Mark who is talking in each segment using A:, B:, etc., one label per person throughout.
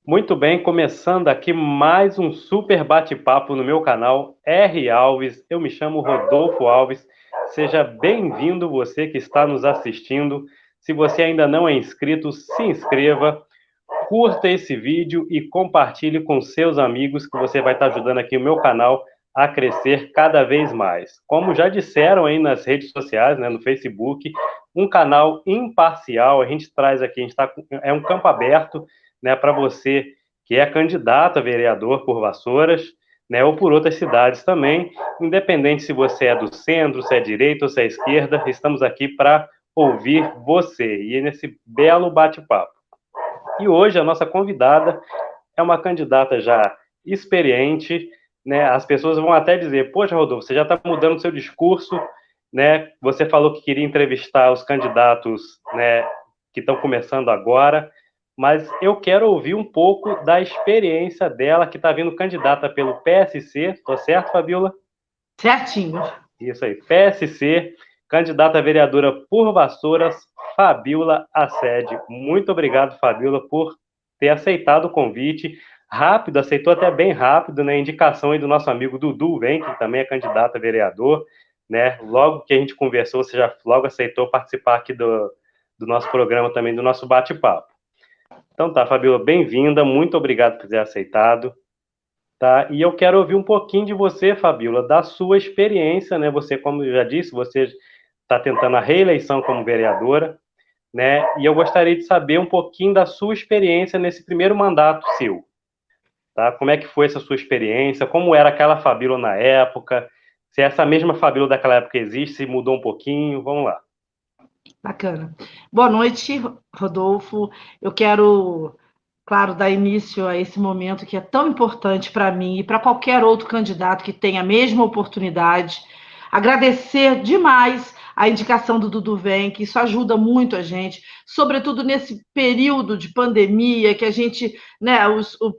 A: Muito bem, começando aqui mais um super bate-papo no meu canal R. Alves. Eu me chamo Rodolfo Alves. Seja bem-vindo você que está nos assistindo. Se você ainda não é inscrito, se inscreva, curta esse vídeo e compartilhe com seus amigos que você vai estar ajudando aqui o meu canal a crescer cada vez mais. Como já disseram aí nas redes sociais, né, no Facebook, um canal imparcial, a gente traz aqui, é um campo aberto, né, para você que é candidato a vereador por Vassouras, né, ou por outras cidades também, independente se você é do centro, se é direita ou se é esquerda, estamos aqui para ouvir você e nesse belo bate-papo. E hoje a nossa convidada é uma candidata já experiente, né? As pessoas vão até dizer: poxa, Rodolfo, você já está mudando seu discurso, né? Você falou que queria entrevistar os candidatos, né, que estão começando agora, mas eu quero ouvir um pouco da experiência dela, que está vindo candidata pelo PSC, tô certo, Fabiola?
B: Certinho.
A: Isso aí, PSC, candidata a vereadora por Vassouras, Fabiola Assede. Muito obrigado, Fabiola, por ter aceitado o convite. Rápido, aceitou até bem rápido, né? Indicação aí do nosso amigo Dudu Vem, que também é candidato a vereador, né? Logo que a gente conversou, você já logo aceitou participar aqui do nosso programa também, do nosso bate-papo. Então tá, Fabiola, bem-vinda, muito obrigado por ter aceitado. Tá? E eu quero ouvir um pouquinho de você, Fabiola, da sua experiência, né? Você, como eu já disse, você está tentando a reeleição como vereadora, né? E eu gostaria de saber um pouquinho da sua experiência nesse primeiro mandato seu, tá? Como é que foi essa sua experiência? Como era aquela Fabiola na época? Se essa mesma Fabiola daquela época existe, se mudou um pouquinho? Vamos lá.
B: Bacana. Boa noite, Rodolfo. Eu quero, claro, dar início a esse momento que é tão importante para mim e para qualquer outro candidato que tenha a mesma oportunidade. Agradecer demais a indicação do Dudu Vem, que isso ajuda muito a gente, sobretudo nesse período de pandemia, que a gente, né,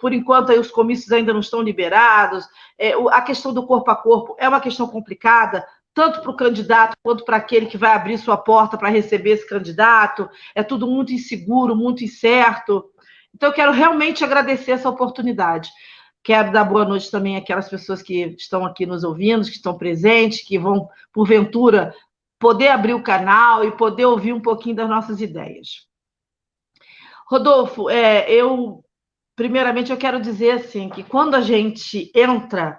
B: por enquanto aí os comícios ainda não estão liberados, a questão do corpo a corpo é uma questão complicada, tanto para o candidato quanto para aquele que vai abrir sua porta para receber esse candidato. É tudo muito inseguro, muito incerto. Então, eu quero realmente agradecer essa oportunidade. Quero dar boa noite também àquelas pessoas que estão aqui nos ouvindo, que estão presentes, que vão, porventura, poder abrir o canal e poder ouvir um pouquinho das nossas ideias. Rodolfo, primeiramente, eu quero dizer assim, que quando a gente entra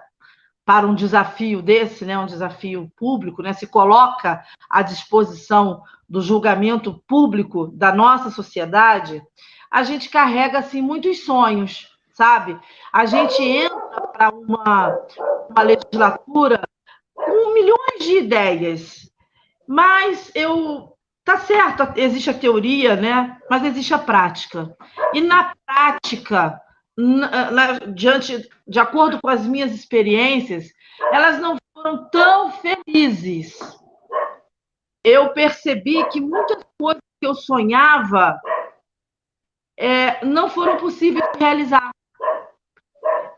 B: para um desafio desse, né, um desafio público, né, se coloca à disposição do julgamento público da nossa sociedade, a gente carrega assim muitos sonhos, sabe? A gente entra para uma legislatura com milhões de ideias, mas tá certo, existe a teoria, né? Mas existe a prática. E na prática, de acordo com as minhas experiências, elas não foram tão felizes. Eu percebi que muitas coisas que eu sonhava não foram possíveis de realizar.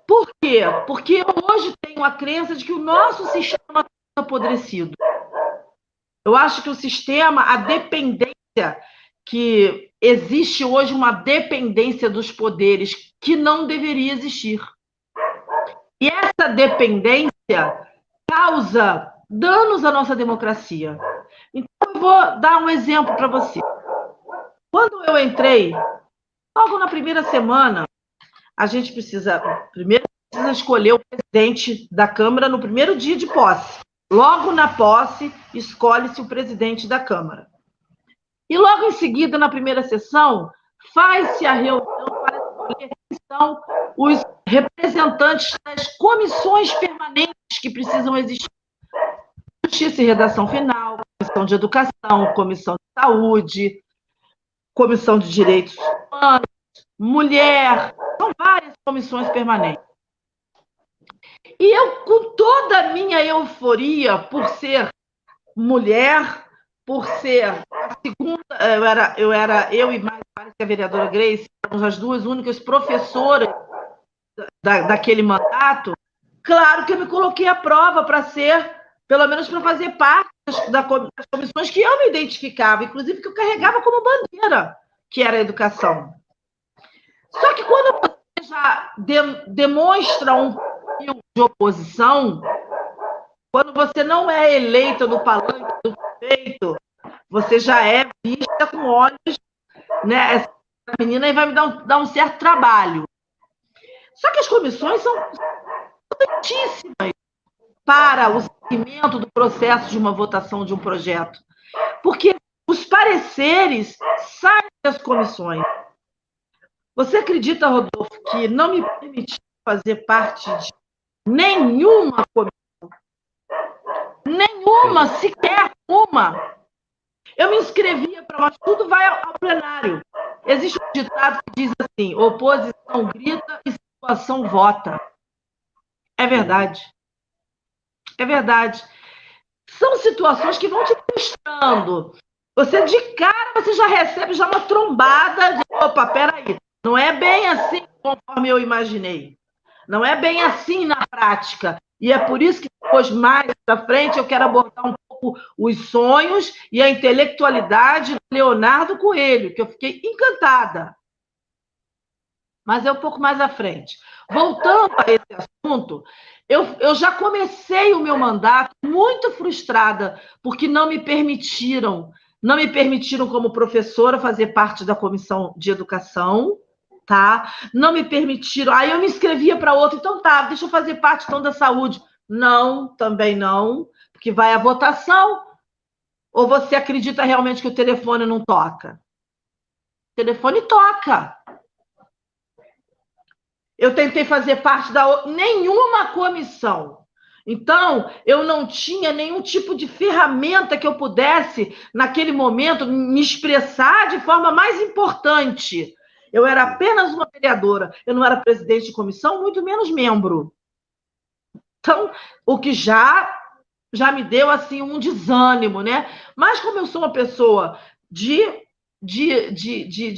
B: Por quê? Porque eu hoje tenho a crença de que o nosso sistema está apodrecido. Eu acho que o sistema, a dependência, que existe hoje uma dependência dos poderes que não deveria existir. E essa dependência causa danos à nossa democracia. Então, eu vou dar um exemplo para você. Quando eu entrei, logo na primeira semana, a gente primeiro precisa escolher o presidente da Câmara no primeiro dia de posse. Logo na posse, escolhe-se o presidente da Câmara. E logo em seguida, na primeira sessão, faz-se a reunião para escolher quem são os representantes das comissões permanentes que precisam existir. Justiça e Redação Final, Comissão de Educação, Comissão de Saúde, Comissão de Direitos Humanos, Mulher, são várias comissões permanentes. E eu, com toda a minha euforia por ser mulher, por ser a segunda, eu e mais parece que a vereadora Grace, éramos as duas únicas professoras daquele mandato, claro que eu me coloquei à prova para ser, pelo menos para fazer parte das comissões que eu me identificava, inclusive que eu carregava como bandeira, que era a educação. Só que quando eu demonstra um perfil de oposição quando você não é eleita no palanque do prefeito, você já é vista com olhos, né? Essa menina aí vai me dar um certo trabalho. Só que as comissões são importantíssimas para o seguimento do processo de uma votação de um projeto, porque os pareceres saem das comissões. Você acredita, Rodolfo, que não me permitiu fazer parte de nenhuma comissão? Nenhuma, sequer uma. Eu me inscrevia para, mas tudo vai ao plenário. Existe um ditado que diz assim: oposição grita e situação vota. É verdade. É verdade. São situações que vão te testando. Você, de cara, você já recebe já uma trombada de, opa, peraí, não é bem assim conforme eu imaginei. Não é bem assim na prática. E é por isso que depois, mais para frente, eu quero abordar um pouco os sonhos e a intelectualidade do Leonardo Coelho, que eu fiquei encantada. Mas é um pouco mais à frente. Voltando a esse assunto, eu já comecei o meu mandato muito frustrada, porque não me permitiram como professora fazer parte da comissão de educação, tá? Não me permitiram. Aí eu me inscrevia para outra, então tá, deixa eu fazer parte então da saúde. Não, também não, porque vai à votação. Ou você acredita realmente que o telefone não toca? O telefone toca. Eu tentei fazer parte da nenhuma comissão. Então, eu não tinha nenhum tipo de ferramenta que eu pudesse, naquele momento, me expressar de forma mais importante. Eu era apenas uma vereadora, eu não era presidente de comissão, muito menos membro. Então, o que já me deu assim um desânimo, né? Mas como eu sou uma pessoa de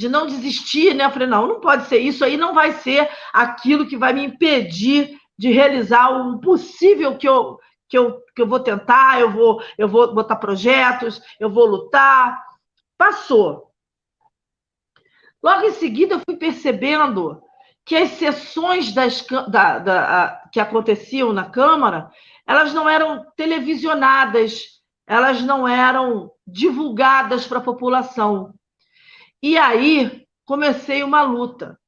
B: não desistir, né? Eu falei, não pode ser isso aí, não vai ser aquilo que vai me impedir de realizar o possível que eu vou tentar, eu vou botar projetos, eu vou lutar. Passou. Logo em seguida, eu fui percebendo que as sessões que aconteciam na Câmara, elas não eram televisionadas, elas não eram divulgadas para a população. E aí comecei uma luta,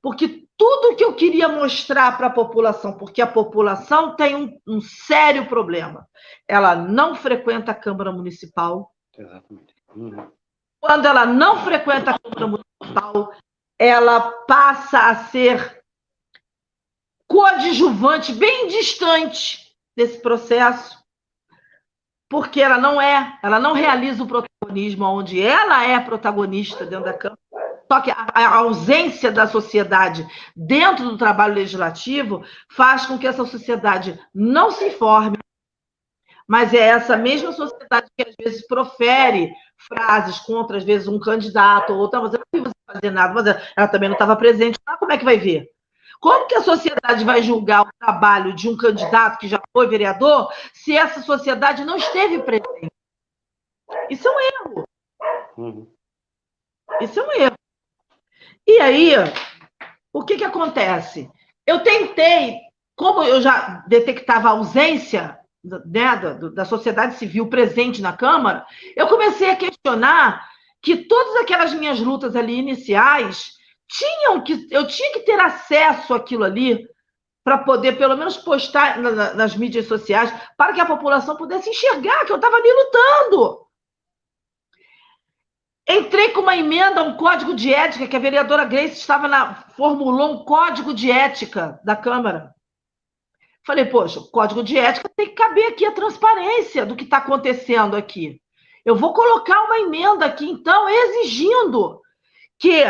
B: porque tudo que eu queria mostrar para a população, porque a população tem um sério problema, ela não frequenta a Câmara Municipal.
A: Exatamente.
B: Quando ela não frequenta a Câmara Municipal, ela passa a ser coadjuvante, bem distante desse processo, porque ela não realiza o protagonismo onde ela é protagonista dentro da Câmara. Só que a ausência da sociedade dentro do trabalho legislativo faz com que essa sociedade não se informe, mas é essa mesma sociedade que às vezes profere frases contra, às vezes, um candidato ou outra, mas eu não vi você fazer nada, mas ela também não estava presente. Como é que vai ver? Como que a sociedade vai julgar o trabalho de um candidato que já foi vereador se essa sociedade não esteve presente? Isso é um erro. Isso é um erro. E aí, o que acontece? Eu tentei, como eu já detectava a ausência, né, da sociedade civil presente na Câmara, eu comecei a questionar que todas aquelas minhas lutas ali iniciais eu tinha que ter acesso àquilo ali para poder, pelo menos, postar nas mídias sociais, para que a população pudesse enxergar que eu estava ali lutando. Entrei com uma emenda, um código de ética, que a vereadora Grace formulou um código de ética da Câmara. Falei, poxa, o código de ética tem que caber aqui a transparência do que está acontecendo aqui. Eu vou colocar uma emenda aqui, então, exigindo que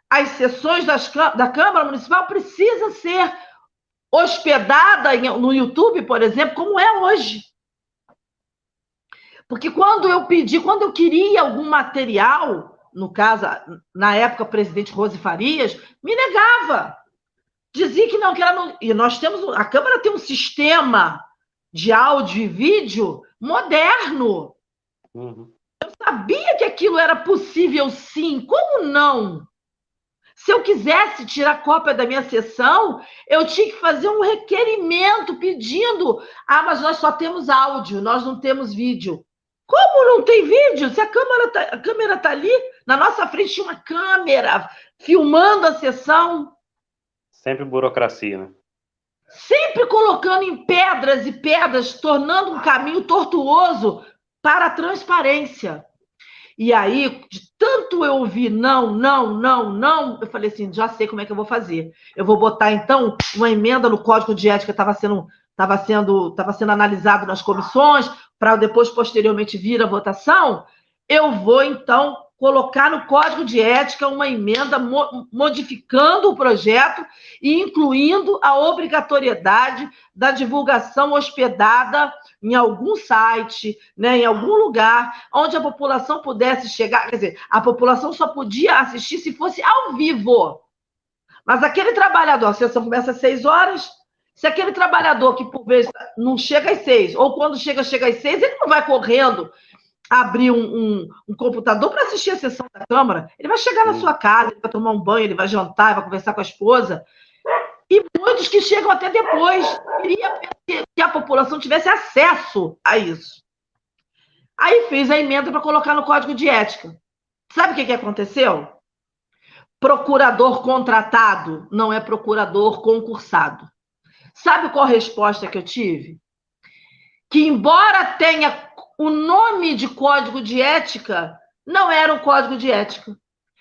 B: as sessões da Câmara Municipal precisam ser hospedada no YouTube, por exemplo, como é hoje. Porque quando eu queria algum material, no caso, na época, o presidente Rose Farias, me negava. Dizia que não, que ela não. E a Câmara tem um sistema de áudio e vídeo moderno. Eu sabia que aquilo era possível, sim. Como não? Se eu quisesse tirar cópia da minha sessão, eu tinha que fazer um requerimento pedindo. Ah, mas nós só temos áudio, nós não temos vídeo. Como não tem vídeo? Se a câmera está ali, na nossa frente tinha uma câmera filmando a sessão.
A: Sempre burocracia, né?
B: Sempre colocando em pedras e pedras, tornando um caminho tortuoso para a transparência. E aí, de tanto eu ouvir não, não, não, não, eu falei assim, já sei como é que eu vou fazer. Eu vou botar, então, uma emenda no Código de Ética que estava sendo analisado nas comissões, para depois, posteriormente, vir a votação. Eu vou, então, colocar no Código de Ética uma emenda modificando o projeto e incluindo a obrigatoriedade da divulgação hospedada em algum site, né, em algum lugar, onde a população pudesse chegar. Quer dizer, a população só podia assistir se fosse ao vivo. Mas aquele trabalhador, a sessão começa às 6 horas, se aquele trabalhador que, por vezes, não chega às 6, ou quando chega às 6, ele não vai correndo abrir um computador para assistir a sessão da Câmara. Ele vai chegar na sua casa, ele vai tomar um banho, ele vai jantar, ele vai conversar com a esposa. E muitos que chegam até depois. Queria que a população tivesse acesso a isso. Aí fiz a emenda para colocar no Código de Ética. Sabe o que aconteceu? Procurador contratado não é procurador concursado. Sabe qual a resposta que eu tive? Que, embora tenha o nome de Código de Ética, não era um Código de Ética.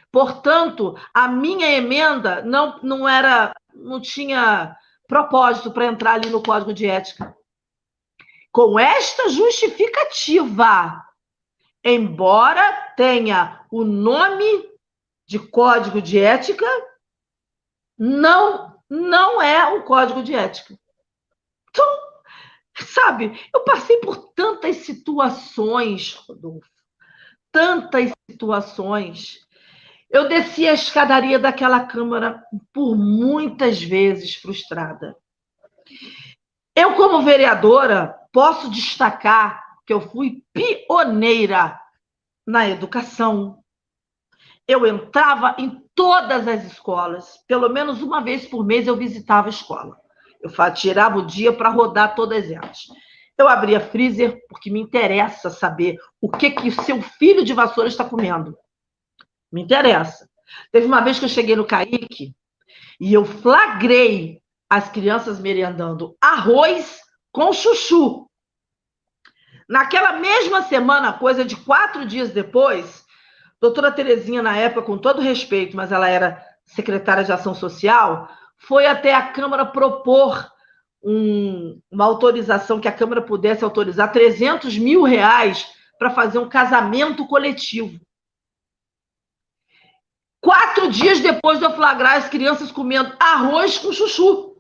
B: Portanto, a minha emenda não tinha propósito para entrar ali no Código de Ética. Com esta justificativa, embora tenha o nome de Código de Ética, não é um Código de Ética. Então, sabe, eu passei por tantas situações, Rodolfo, tantas situações. Eu desci a escadaria daquela Câmara por muitas vezes frustrada. Eu, como vereadora, posso destacar que eu fui pioneira na educação. Eu entrava em todas as escolas, pelo menos uma vez por mês eu visitava a escola. Eu tirava o dia para rodar todas elas. Eu abria freezer porque me interessa saber o que o seu filho de vassoura está comendo. Me interessa. Teve uma vez que eu cheguei no Caique e eu flagrei as crianças merendando arroz com chuchu. Naquela mesma semana, coisa de 4 dias depois, doutora Terezinha, na época, com todo respeito, mas ela era secretária de Ação Social, foi até a Câmara propor uma autorização, que a Câmara pudesse autorizar R$300 mil para fazer um casamento coletivo. 4 dias depois de eu flagrar as crianças comendo arroz com chuchu.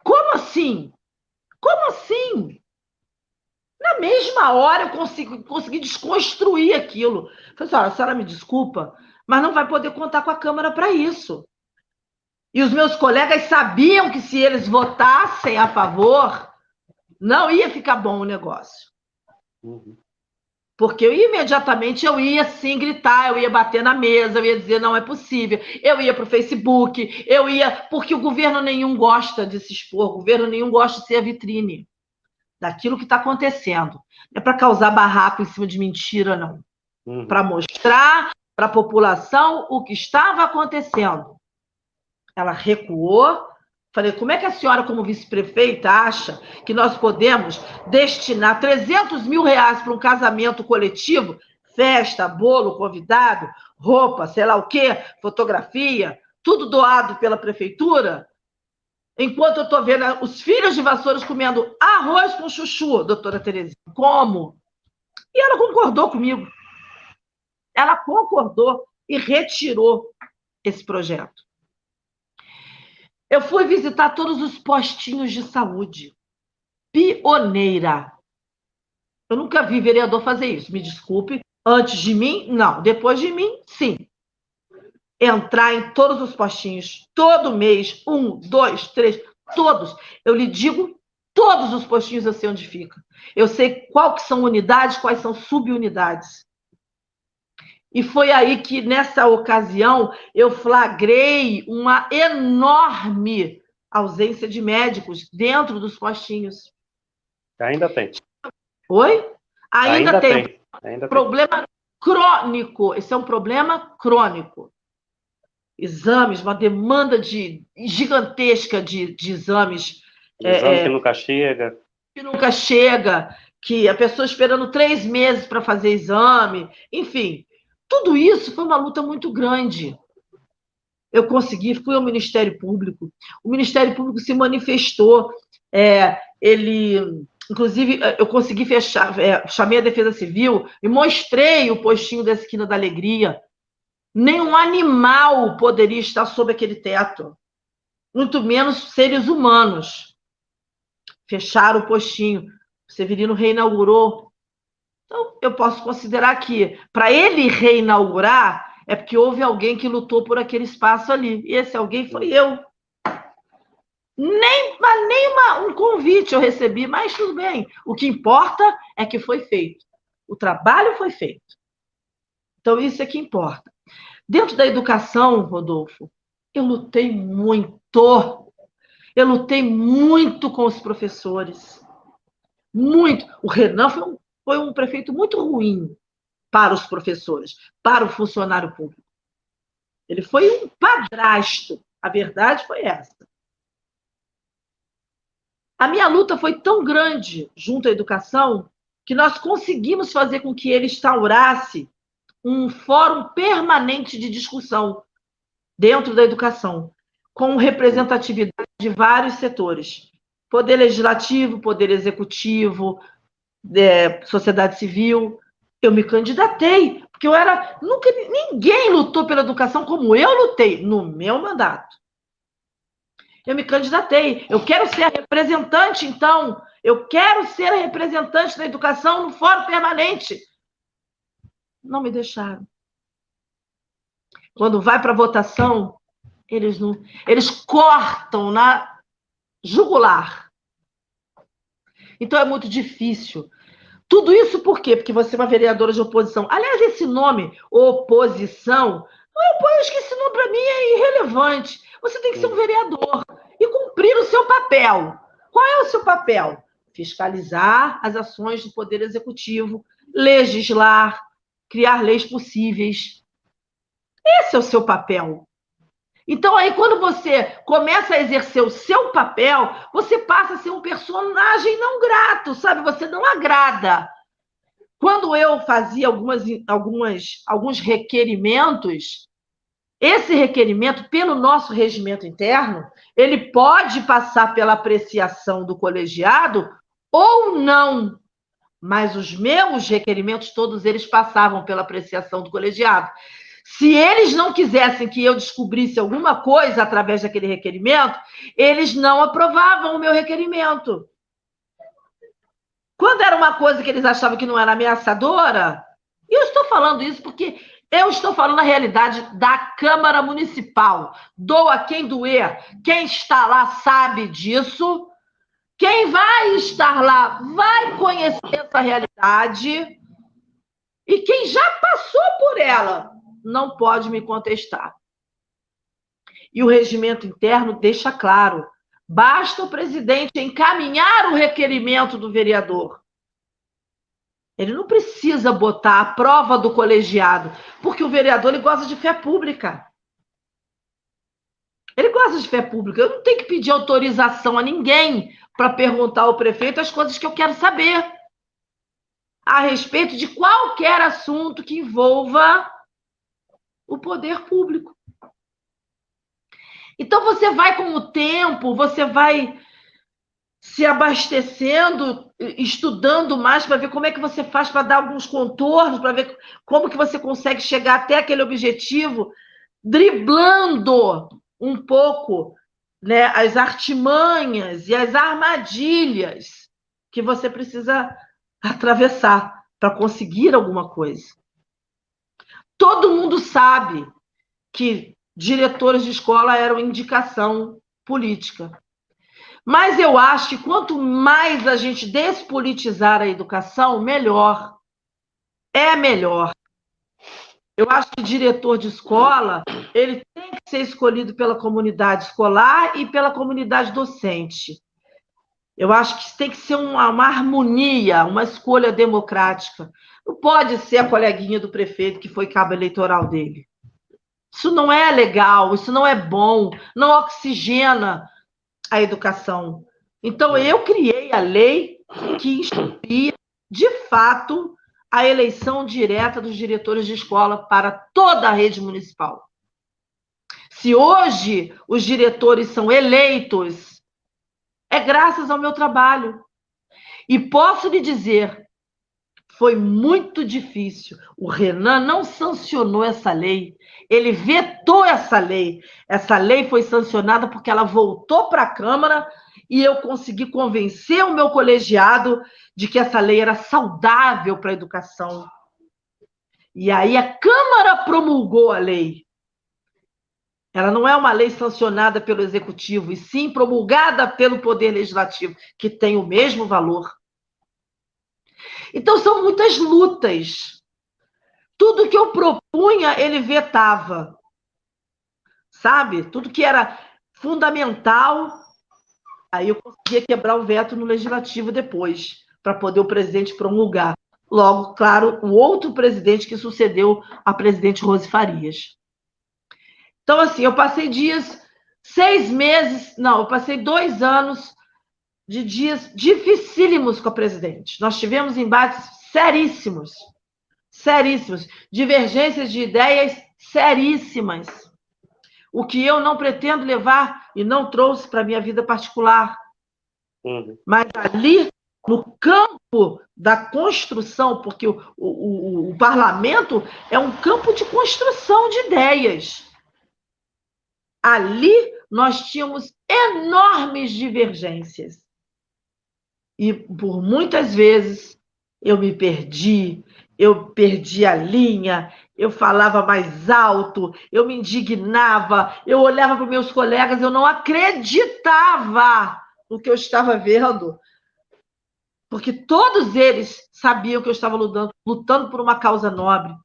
B: Como assim? Como assim? Na mesma hora eu consegui desconstruir aquilo. Falei assim, a senhora me desculpa, mas não vai poder contar com a Câmara para isso. E os meus colegas sabiam que se eles votassem a favor, não ia ficar bom o negócio. Porque imediatamente eu ia sim gritar, eu ia bater na mesa, eu ia dizer não é possível, eu ia para o Facebook, porque o governo nenhum gosta de se expor, o governo nenhum gosta de ser a vitrine daquilo que está acontecendo. Não é para causar barraco em cima de mentira, não. Para mostrar para a população o que estava acontecendo. Ela recuou. Falei, como é que a senhora, como vice-prefeita, acha que nós podemos destinar R$300 mil para um casamento coletivo? Festa, bolo, convidado, roupa, sei lá o quê, fotografia, tudo doado pela prefeitura? Enquanto eu estou vendo os filhos de Vassouras comendo arroz com chuchu, doutora Terezinha. Como? E ela concordou comigo. Ela concordou e retirou esse projeto. Eu fui visitar todos os postinhos de saúde. Pioneira. Eu nunca vi vereador fazer isso. Me desculpe. Antes de mim, não. Depois de mim, sim. Entrar em todos os postinhos, todo mês, 1, 2, 3, todos. Eu lhe digo, todos os postinhos eu sei onde fica. Eu sei qual que são unidades, quais são subunidades. E foi aí que, nessa ocasião, eu flagrei uma enorme ausência de médicos dentro dos postinhos.
A: Ainda tem.
B: Oi? Ainda tem.
A: Ainda tem.
B: Problema crônico. Esse é um problema crônico. Exames, uma demanda gigantesca de exames.
A: Exame que nunca chega.
B: Que nunca chega, que a pessoa esperando 3 meses para fazer exame. Enfim, tudo isso foi uma luta muito grande. Eu consegui, fui ao Ministério Público. O Ministério Público se manifestou. Inclusive, eu consegui fechar, chamei a Defesa Civil e mostrei o postinho da Esquina da Alegria. Nenhum animal poderia estar sob aquele teto, muito menos seres humanos. Fecharam o postinho. O Severino reinaugurou. Então, eu posso considerar que, para ele reinaugurar, é porque houve alguém que lutou por aquele espaço ali. E esse alguém foi eu. Nem um convite eu recebi, mas tudo bem. O que importa é que foi feito. O trabalho foi feito. Então, isso é que importa. Dentro da educação, Rodolfo, eu lutei muito. Eu lutei muito com os professores. Muito. O Renan foi um prefeito muito ruim para os professores, para o funcionário público. Ele foi um padrasto. A verdade foi essa. A minha luta foi tão grande junto à educação que nós conseguimos fazer com que ele instaurasse um fórum permanente de discussão dentro da educação, com representatividade de vários setores. Poder legislativo, poder executivo, sociedade civil. Eu me candidatei, porque ninguém lutou pela educação como eu lutei no meu mandato. Eu me candidatei. Eu quero ser a representante, então. Eu quero ser a representante da educação no fórum permanente. Não me deixaram. Quando vai para a votação, eles cortam na jugular. Então é muito difícil. Tudo isso por quê? Porque você é uma vereadora de oposição. Aliás, esse nome, oposição, eu acho que esse nome para mim é irrelevante. Você tem que ser um vereador e cumprir o seu papel. Qual é o seu papel? Fiscalizar as ações do Poder Executivo, legislar, criar leis possíveis. Esse é o seu papel. Então, aí, quando você começa a exercer o seu papel, você passa a ser um personagem não grato, sabe? Você não agrada. Quando eu fazia alguns requerimentos, esse requerimento, pelo nosso regimento interno, ele pode passar pela apreciação do colegiado ou não. Mas os meus requerimentos, todos eles passavam pela apreciação do colegiado. Se eles não quisessem que eu descobrisse alguma coisa através daquele requerimento, eles não aprovavam o meu requerimento. Quando era uma coisa que eles achavam que não era ameaçadora, e eu estou falando isso porque eu estou falando a realidade da Câmara Municipal. Doa quem doer. Quem está lá sabe disso. Quem vai estar lá vai conhecer essa realidade. E quem já passou por ela não pode me contestar. E o regimento interno deixa claro: basta o presidente encaminhar o requerimento do vereador. Ele não precisa botar a prova do colegiado, porque o vereador ele gosta de fé pública. Ele gosta de fé pública. Eu não tenho que pedir autorização a ninguém para perguntar ao prefeito as coisas que eu quero saber a respeito de qualquer assunto que envolva o poder público. Então, você vai com o tempo, você vai se abastecendo, estudando mais para ver como é que você faz para dar alguns contornos, para ver como que você consegue chegar até aquele objetivo, driblando um pouco, né, as artimanhas e as armadilhas que você precisa atravessar para conseguir alguma coisa. Todo mundo sabe que diretores de escola eram indicação política. Mas eu acho que quanto mais a gente despolitizar a educação, melhor. É melhor. Eu acho que diretor de escola, ele tem que ser escolhido pela comunidade escolar e pela comunidade docente. Eu acho que tem que ser uma harmonia, uma escolha democrática. Não pode ser a coleguinha do prefeito que foi cabo eleitoral dele. Isso não é legal, isso não é bom, não oxigena a educação. Então, eu criei a lei que instituía, de fato, a eleição direta dos diretores de escola para toda a rede municipal. Se hoje os diretores são eleitos, é graças ao meu trabalho. E posso lhe dizer, foi muito difícil. O Renan não sancionou essa lei, ele vetou essa lei. Essa lei foi sancionada porque ela voltou para a Câmara e eu consegui convencer o meu colegiado de que essa lei era saudável para a educação. E aí a Câmara promulgou a lei. Ela não é uma lei sancionada pelo Executivo, e sim promulgada pelo Poder Legislativo, que tem o mesmo valor. Então, são muitas lutas. Tudo que eu propunha, ele vetava. Sabe? Tudo que era fundamental, aí eu conseguia quebrar o veto no Legislativo depois, para poder o presidente promulgar. Logo, claro, o outro presidente que sucedeu a presidente Rose Farias. Então, assim, eu passei 2 anos de dias dificílimos com a presidente. Nós tivemos embates seríssimos, divergências de ideias seríssimas. O que eu não pretendo levar e não trouxe para a minha vida particular. Mas ali, no campo da construção, porque o parlamento é um campo de construção de ideias. Ali, nós tínhamos enormes divergências. E, por muitas vezes, eu me perdi, eu perdi a linha, eu falava mais alto, eu me indignava, eu olhava para os meus colegas, eu não acreditava no que eu estava vendo, porque todos eles sabiam que eu estava lutando por uma causa nobre,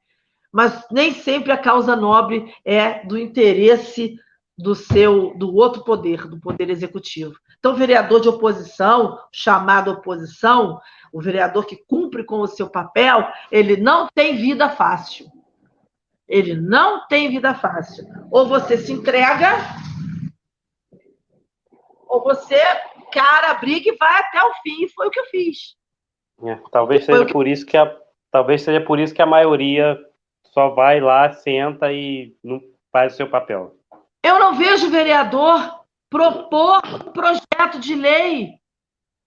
B: mas nem sempre a causa nobre é do interesse do outro poder, do poder executivo. Então, o vereador de oposição, chamado oposição, o vereador que cumpre com o seu papel, ele não tem vida fácil. Ele não tem vida fácil. Ou você se entrega, ou você, cara, briga e vai até o fim. E foi o que eu fiz.
A: Talvez seja por isso que a maioria só vai lá, senta e não faz o seu papel.
B: Eu não vejo o vereador propor um projeto de lei.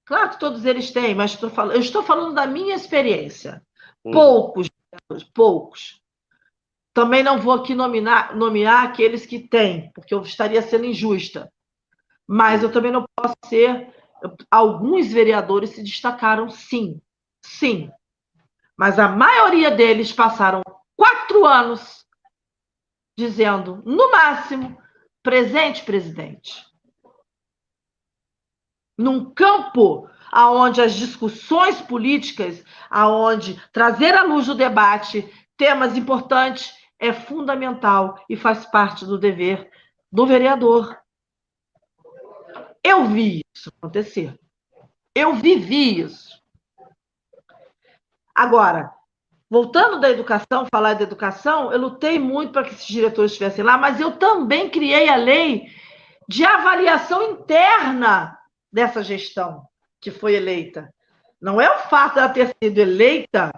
B: Claro que todos eles têm, mas eu estou falando da minha experiência. Poucos. Também não vou aqui nomear aqueles que têm, porque eu estaria sendo injusta. Mas eu também não posso ser... Alguns vereadores se destacaram, sim. Sim. Mas a maioria deles passaram 4 anos dizendo, no máximo, presente, presidente. Num campo onde as discussões políticas, onde trazer à luz do debate temas importantes é fundamental e faz parte do dever do vereador. Eu vi isso acontecer. Eu vivi isso. Agora, voltando da educação, falar da educação, eu lutei muito para que esses diretores estivessem lá, mas eu também criei a lei de avaliação interna dessa gestão que foi eleita. Não é o fato dela ter sido eleita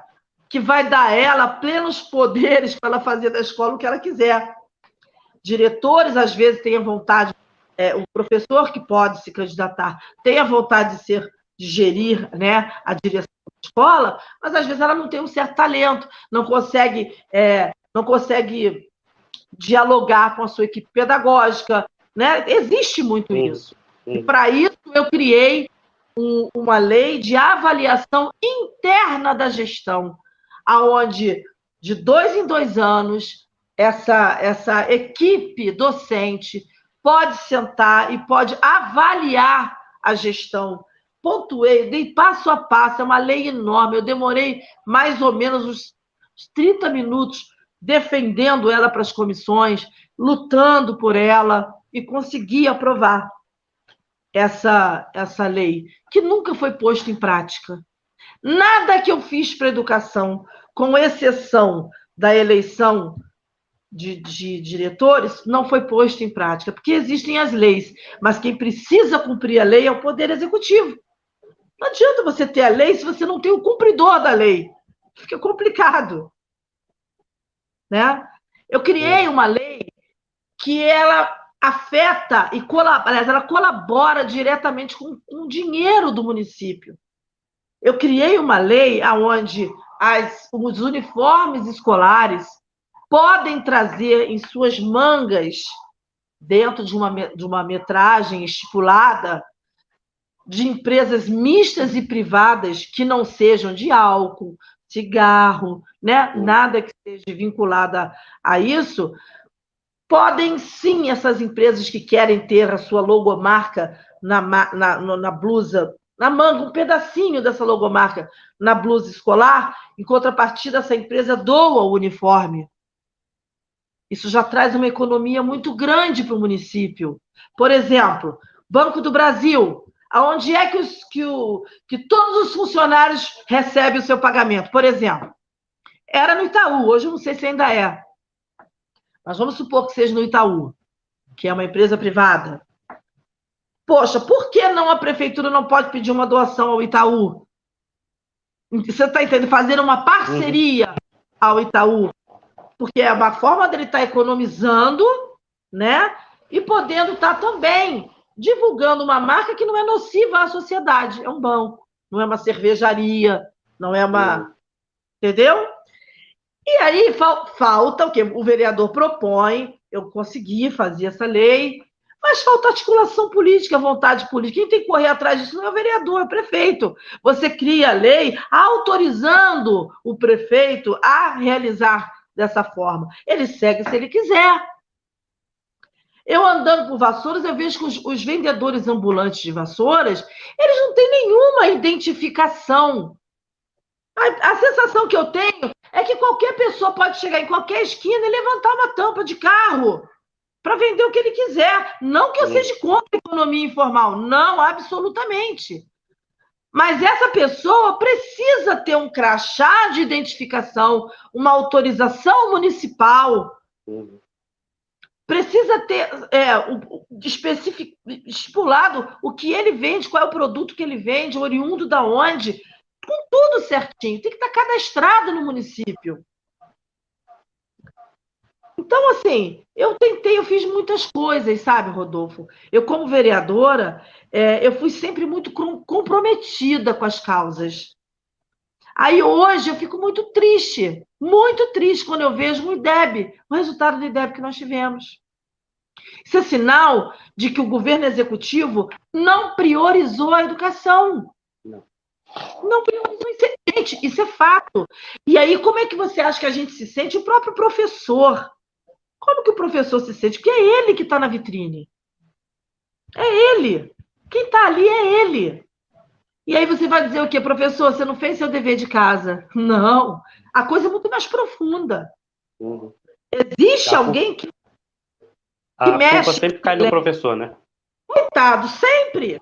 B: que vai dar a ela plenos poderes para ela fazer da escola o que ela quiser. Diretores, às vezes, têm a vontade, o professor que pode se candidatar tem a vontade de gerir, né, a direção da escola, mas às vezes ela não tem um certo talento, não consegue dialogar com a sua equipe pedagógica, né? Existe muito isso. E para isso eu criei uma lei de avaliação interna da gestão, aonde de 2 em 2 anos essa equipe docente pode sentar e pode avaliar a gestão. Pontuei, dei passo a passo, é uma lei enorme. Eu demorei mais ou menos uns 30 minutos defendendo ela para as comissões, lutando por ela e consegui aprovar essa lei, que nunca foi posta em prática. Nada que eu fiz para a educação, com exceção da eleição de diretores, não foi posto em prática, porque existem as leis, mas quem precisa cumprir a lei é o Poder Executivo. Não adianta você ter a lei se você não tem o cumpridor da lei. Fica complicado. Né? Eu criei uma lei que ela afeta e ela colabora diretamente com o dinheiro do município. Eu criei uma lei onde os uniformes escolares podem trazer em suas mangas, dentro de uma metragem estipulada, de empresas mistas e privadas que não sejam de álcool, cigarro, né? Nada que seja vinculado a isso, podem sim, essas empresas que querem ter a sua logomarca na blusa, na manga, um pedacinho dessa logomarca na blusa escolar, em contrapartida, essa empresa doa o uniforme. Isso já traz uma economia muito grande para o município. Por exemplo, Banco do Brasil, aonde é que todos os funcionários recebem o seu pagamento? Por exemplo, era no Itaú, hoje eu não sei se ainda é, mas vamos supor que seja no Itaú, que é uma empresa privada. Poxa, por que não a prefeitura não pode pedir uma doação ao Itaú? Você está entendendo? Fazer uma parceria ao Itaú, porque é uma forma dele estar economizando, né? E podendo estar também divulgando uma marca que não é nociva à sociedade. É um banco, não é uma cervejaria, não é uma... Entendeu? E aí falta o quê? O vereador propõe, eu consegui fazer essa lei, mas falta articulação política, vontade política. Quem tem que correr atrás disso não é o vereador, é o prefeito. Você cria a lei autorizando o prefeito a realizar dessa forma. Ele segue se ele quiser. Eu andando por Vassouras, eu vejo que os vendedores ambulantes de Vassouras, eles não têm nenhuma identificação. A sensação que eu tenho é que qualquer pessoa pode chegar em qualquer esquina e levantar uma tampa de carro para vender o que ele quiser. Não que eu seja contra a economia informal, não, absolutamente. Mas essa pessoa precisa ter um crachá de identificação, uma autorização municipal. Precisa ter estipulado o que ele vende, qual é o produto que ele vende, oriundo da onde, com tudo certinho. Tem que estar cadastrado no município. Então, assim, eu fiz muitas coisas, sabe, Rodolfo? Eu, como vereadora, eu fui sempre muito comprometida com as causas. Aí, hoje, eu fico muito triste quando eu vejo o resultado do IDEB que nós tivemos. Isso é sinal de que o governo executivo não priorizou a educação. Não priorizou, isso é fato. E aí, como é que você acha que a gente se sente? O próprio professor. Como que o professor se sente? Porque é ele que está na vitrine. É ele. Quem está ali é ele. E aí você vai dizer o quê? Professor, você não fez seu dever de casa. Não. A coisa é muito mais profunda. Existe alguém que mexe...
A: A culpa sempre cai no professor, né?
B: Coitado, sempre.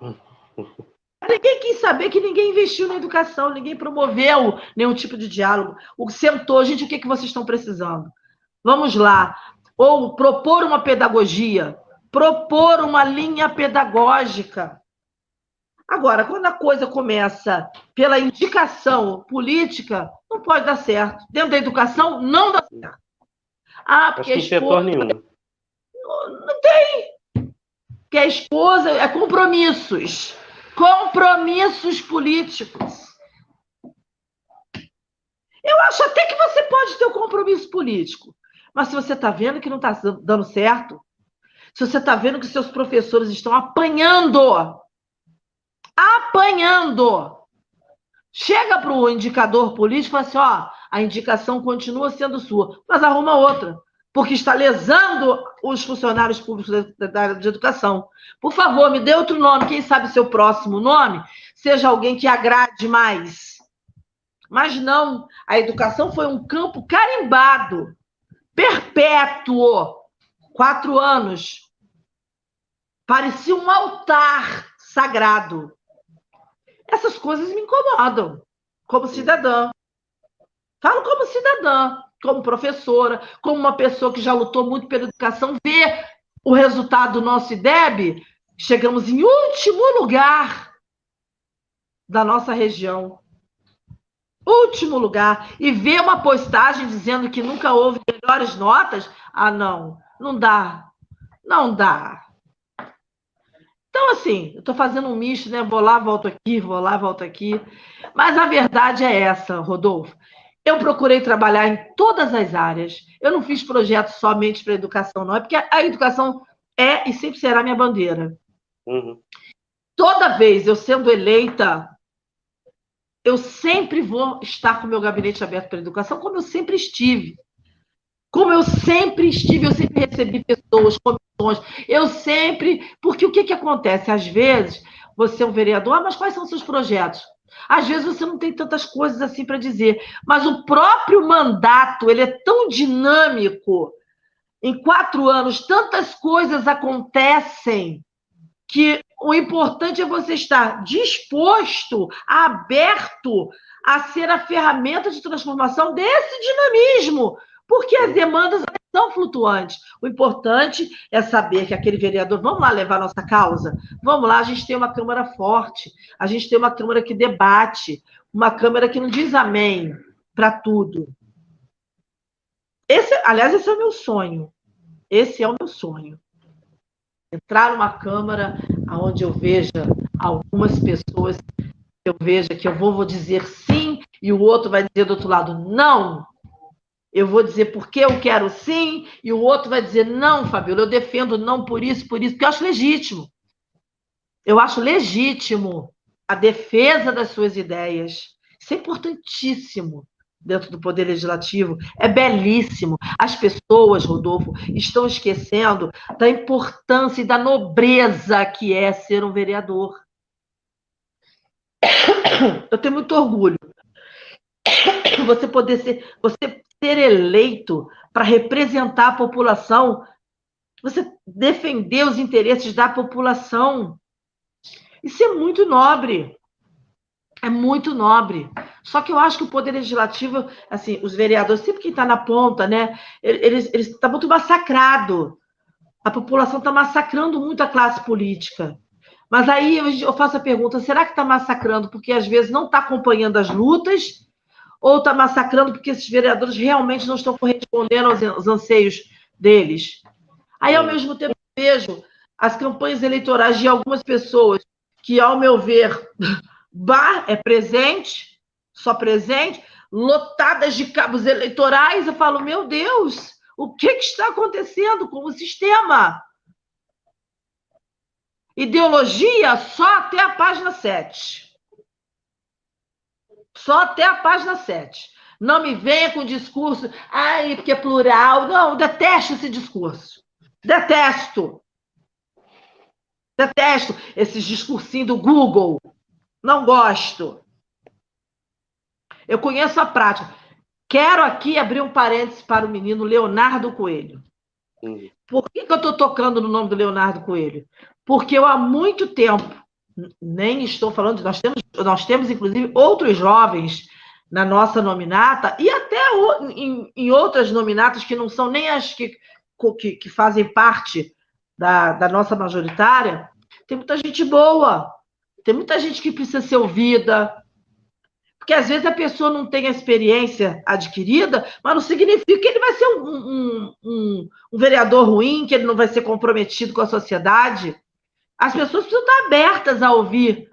B: Ninguém quis saber que ninguém investiu na educação, ninguém promoveu nenhum tipo de diálogo. Sentou, gente, o que vocês estão precisando? Vamos lá. Ou propor uma pedagogia, propor uma linha pedagógica. Agora, quando a coisa começa pela indicação política, não pode dar certo. Dentro da educação, não dá certo.
A: Porque acho que em setor nenhum.
B: Não tem. Porque a esposa é compromissos. Compromissos políticos. Eu acho até que você pode ter um compromisso político. Mas se você está vendo que não está dando certo, se você está vendo que seus professores estão apanhando, chega para o indicador político e fala assim, a indicação continua sendo sua, mas arruma outra, porque está lesando os funcionários públicos da área de educação. Por favor, me dê outro nome, quem sabe seu próximo nome seja alguém que agrade mais. Mas não, a educação foi um campo carimbado perpétuo, 4 anos. Parecia um altar sagrado. Essas coisas me incomodam, como cidadã. Falo como cidadã, como professora, como uma pessoa que já lutou muito pela educação, ver o resultado do nosso IDEB, chegamos em último lugar da nossa região. Último lugar. E ver uma postagem dizendo que nunca houve melhores notas, não, não dá. Não dá. Então, assim, eu estou fazendo um misto, né? Vou lá, volto aqui, vou lá, volto aqui. Mas a verdade é essa, Rodolfo. Eu procurei trabalhar em todas as áreas. Eu não fiz projetos somente para a educação, não. É porque a educação é e sempre será minha bandeira.
A: Uhum.
B: Toda vez eu sendo eleita, eu sempre vou estar com o meu gabinete aberto para a educação, como eu sempre estive. Como eu sempre estive, eu sempre recebi pessoas, comissões, eu sempre... Porque o que acontece? Às vezes, você é um vereador, mas quais são os seus projetos? Às vezes você não tem tantas coisas assim para dizer, mas o próprio mandato, ele é tão dinâmico, em 4 anos, tantas coisas acontecem, que o importante é você estar disposto, aberto a ser a ferramenta de transformação desse dinamismo, porque as demandas são flutuantes. O importante é saber que aquele vereador, vamos lá levar nossa causa? Vamos lá, a gente tem uma Câmara forte, a gente tem uma Câmara que debate, uma Câmara que não diz amém para tudo. Aliás, esse é o meu sonho. Esse é o meu sonho. Entrar numa Câmara onde eu veja algumas pessoas, eu veja que eu vou dizer sim e o outro vai dizer do outro lado não. Eu vou dizer porque eu quero sim e o outro vai dizer não, Fabiola, eu defendo não por isso, porque eu acho legítimo. Eu acho legítimo a defesa das suas ideias. Isso é importantíssimo dentro do Poder Legislativo. É belíssimo. As pessoas, Rodolfo, estão esquecendo da importância e da nobreza que é ser um vereador. Eu tenho muito orgulho. Você ser eleito para representar a população, você defender os interesses da população. Isso é muito nobre. É muito nobre. Só que eu acho que o Poder Legislativo, assim, os vereadores, sempre quem está na ponta, né? Eles estão muito massacrado. A população está massacrando muito a classe política. Mas aí eu faço a pergunta: será que está massacrando porque às vezes não está acompanhando as lutas? Ou está massacrando porque esses vereadores realmente não estão correspondendo aos anseios deles? Aí, ao mesmo tempo, eu vejo as campanhas eleitorais de algumas pessoas que, ao meu ver, é presente, só presente, lotadas de cabos eleitorais. Eu falo, meu Deus, o que está acontecendo com o sistema? Ideologia só até a página 7. Só até a página 7. Não me venha com discurso, porque é plural. Não, detesto esse discurso. Detesto. Detesto esses discursinhos do Google. Não gosto. Eu conheço a prática. Quero aqui abrir um parênteses para o menino Leonardo Coelho. Por que eu estou tocando no nome do Leonardo Coelho? Porque eu há muito tempo, nem estou falando, nós temos inclusive outros jovens na nossa nominata e até em outras nominatas que não são nem as que fazem parte da nossa majoritária. Tem muita gente boa, tem muita gente que precisa ser ouvida, porque às vezes a pessoa não tem a experiência adquirida, mas não significa que ele vai ser um vereador ruim, que ele não vai ser comprometido com a sociedade. As pessoas precisam estar abertas a ouvir.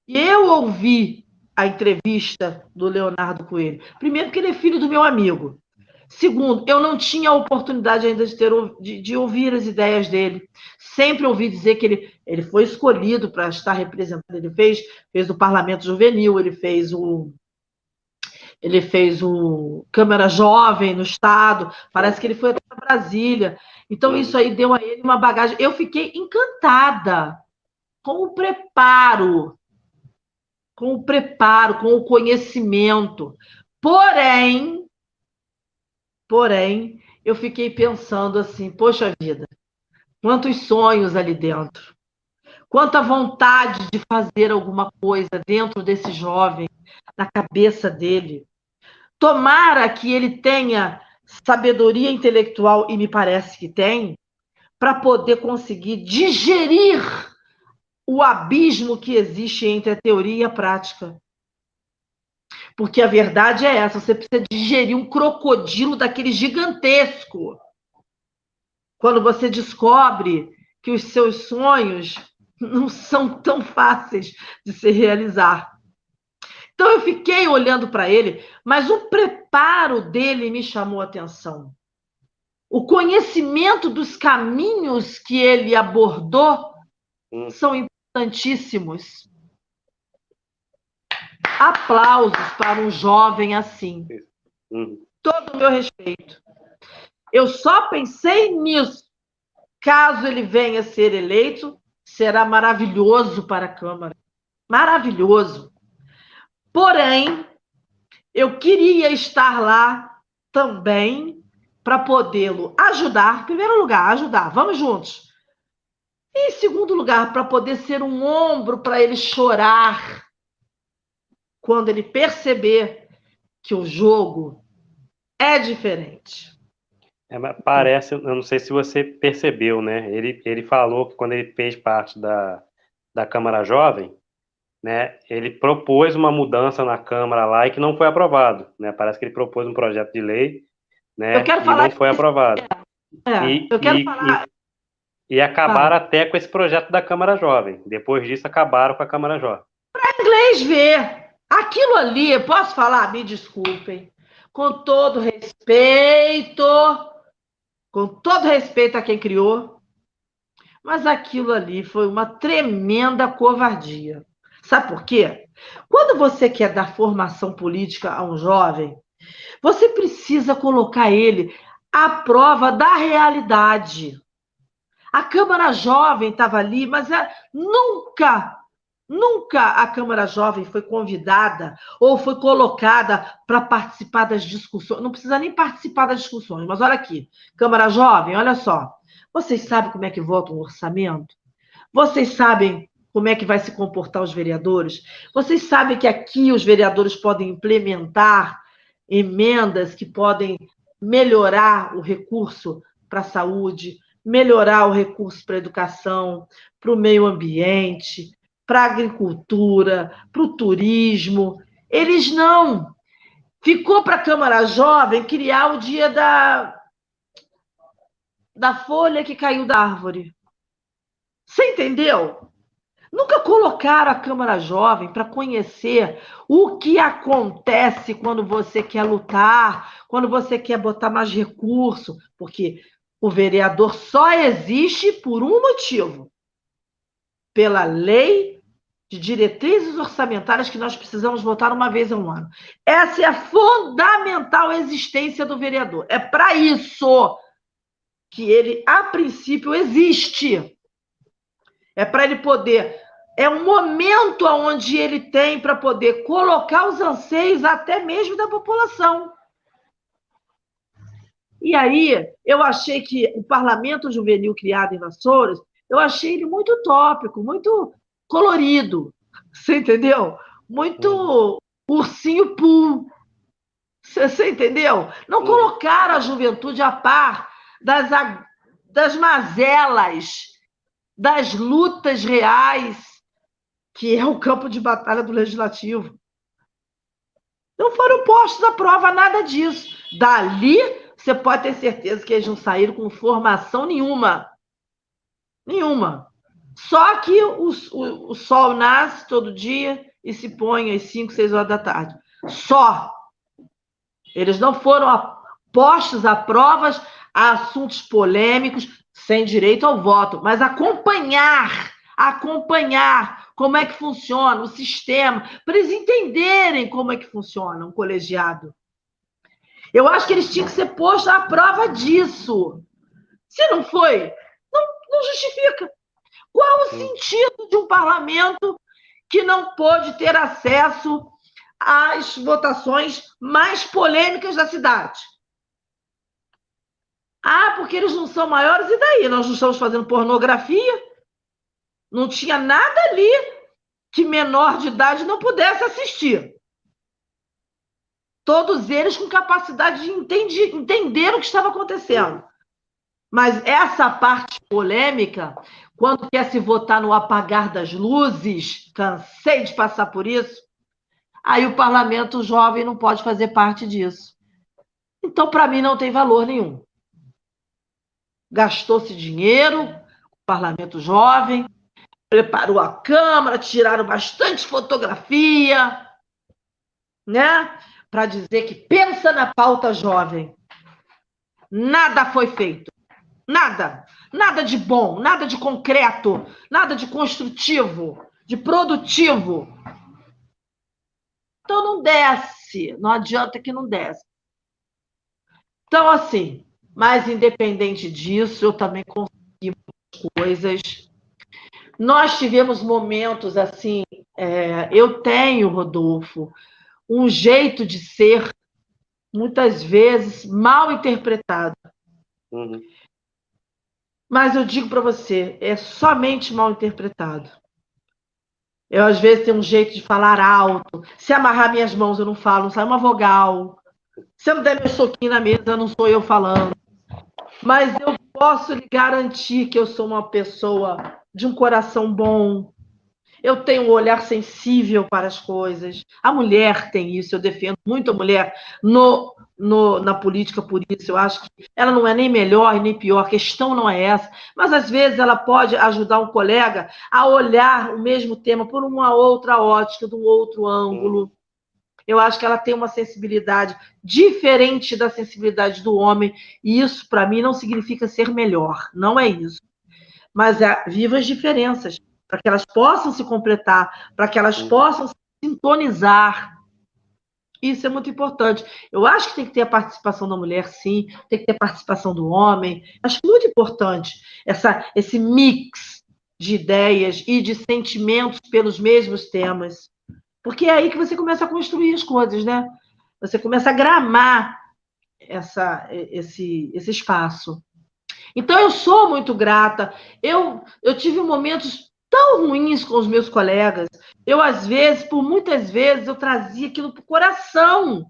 B: E eu ouvi a entrevista do Leonardo Coelho. Primeiro, porque ele é filho do meu amigo. Segundo, eu não tinha a oportunidade ainda de ouvir as ideias dele. Sempre ouvi dizer que ele foi escolhido para estar representando. Ele fez o Parlamento Juvenil, ele fez o Câmara Jovem no Estado, parece que ele foi até para Brasília. Então, isso aí deu a ele uma bagagem. Eu fiquei encantada com o preparo, com o conhecimento. Porém, Porém, eu fiquei pensando assim, poxa vida, quantos sonhos ali dentro, quanta vontade de fazer alguma coisa dentro desse jovem, na cabeça dele. Tomara que ele tenha sabedoria intelectual, e me parece que tem, para poder conseguir digerir o abismo que existe entre a teoria e a prática. Porque a verdade é essa, você precisa digerir um crocodilo daquele gigantesco. Quando você descobre que os seus sonhos não são tão fáceis de se realizar. Então eu fiquei olhando para ele, mas o preparo dele me chamou a atenção. O conhecimento dos caminhos que ele abordou são importantíssimos. Aplausos para um jovem assim. Todo o meu respeito. Eu só pensei nisso. Caso ele venha a ser eleito, será maravilhoso para a Câmara. Maravilhoso. Porém, eu queria estar lá também para podê-lo ajudar. Em primeiro lugar, ajudar. Vamos juntos. E, em segundo lugar, para poder ser um ombro para ele chorar quando ele perceber que o jogo é diferente.
A: Parece, eu não sei se você percebeu, né? Ele falou que quando ele fez parte da Câmara Jovem, né? Ele propôs uma mudança na Câmara lá e que não foi aprovado, né? Parece que ele propôs um projeto de lei, né? E não foi aprovado.
B: Eu quero falar.
A: E acabaram até com esse projeto da Câmara Jovem. Depois disso, acabaram com a Câmara Jovem.
B: Para inglês ver. Aquilo ali, posso falar? Me desculpem. Com todo respeito a quem criou, mas aquilo ali foi uma tremenda covardia. Sabe por quê? Quando você quer dar formação política a um jovem, você precisa colocar ele à prova da realidade. A Câmara Jovem estava ali, mas nunca a Câmara Jovem foi convidada ou foi colocada para participar das discussões. Não precisa nem participar das discussões, mas olha aqui, Câmara Jovem, olha só. Vocês sabem como é que vota um orçamento? Vocês sabem como é que vai se comportar os vereadores? Vocês sabem que aqui os vereadores podem implementar emendas que podem melhorar o recurso para a saúde, melhorar o recurso para a educação, para o meio ambiente, para a agricultura, para o turismo. Eles não. Ficou para a Câmara Jovem criar o dia da folha que caiu da árvore. Você entendeu? Nunca colocaram a Câmara Jovem para conhecer o que acontece quando você quer lutar, quando você quer botar mais recurso, porque o vereador só existe por um motivo: pela lei de diretrizes orçamentárias que nós precisamos votar uma vez ao ano. Essa é a fundamental existência do vereador. É para isso que ele, a princípio, existe. É para ele poder... É um momento onde ele tem para poder colocar os anseios até mesmo da população. E aí, eu achei que o Parlamento Juvenil criado em Vassouras, eu achei ele muito utópico, muito colorido. Você entendeu? Muito ursinho poo. Você entendeu? Não colocaram a juventude a par das mazelas, das lutas reais, que é o campo de batalha do Legislativo. Não foram postos à prova nada disso. Dali, você pode ter certeza que eles não saíram com formação nenhuma. Nenhuma. Só que o sol nasce todo dia e se põe às 5, 6 horas da tarde. Só. Eles não foram postos a provas a assuntos polêmicos, sem direito ao voto, mas acompanhar como é que funciona o sistema, para eles entenderem como é que funciona um colegiado. Eu acho que eles tinham que ser postos à prova disso. Se não foi, não justifica. Qual o sentido de um parlamento que não pôde ter acesso às votações mais polêmicas da cidade? Ah, porque eles não são maiores, e daí? Nós não estamos fazendo pornografia? Não tinha nada ali que menor de idade não pudesse assistir. Todos eles com capacidade de entender o que estava acontecendo. Mas essa parte polêmica, quando quer se votar no apagar das luzes, cansei de passar por isso, aí o parlamento jovem não pode fazer parte disso. Então, para mim, não tem valor nenhum. Gastou-se dinheiro, o parlamento jovem, preparou a Câmara, tiraram bastante fotografia, né? Para dizer que pensa na pauta jovem. Nada foi feito. Nada. Nada de bom, nada de concreto, nada de construtivo, de produtivo. Então não desce, não adianta que não desce. Então, assim, mas independente disso, eu também consegui coisas. Nós tivemos momentos assim, eu tenho, Rodolfo, um jeito de ser, muitas vezes, mal interpretado.
A: Uhum.
B: Mas eu digo para você, é somente mal interpretado. Eu, às vezes, tenho um jeito de falar alto. Se amarrar minhas mãos, eu não falo, não sai uma vogal. Se eu não der meu soquinho na mesa, não sou eu falando. Mas eu posso lhe garantir que eu sou uma pessoa de um coração bom. Eu tenho um olhar sensível para as coisas. A mulher tem isso, eu defendo muito a mulher na política por isso. Eu acho que ela não é nem melhor e nem pior, a questão não é essa. Mas, às vezes, ela pode ajudar um colega a olhar o mesmo tema por uma outra ótica, de um outro ângulo. Eu acho que ela tem uma sensibilidade diferente da sensibilidade do homem, e isso, para mim, não significa ser melhor, não é isso. Mas viva as diferenças, para que elas possam se completar, para que elas possam se sintonizar. Isso é muito importante. Eu acho que tem que ter a participação da mulher, sim, tem que ter a participação do homem. Acho muito importante esse mix de ideias e de sentimentos pelos mesmos temas. Porque é aí que você começa a construir as coisas, né? Você começa a gramar esse espaço. Então, eu sou muito grata. Eu tive momentos tão ruins com os meus colegas. Eu, às vezes, por muitas vezes, eu trazia aquilo para o coração.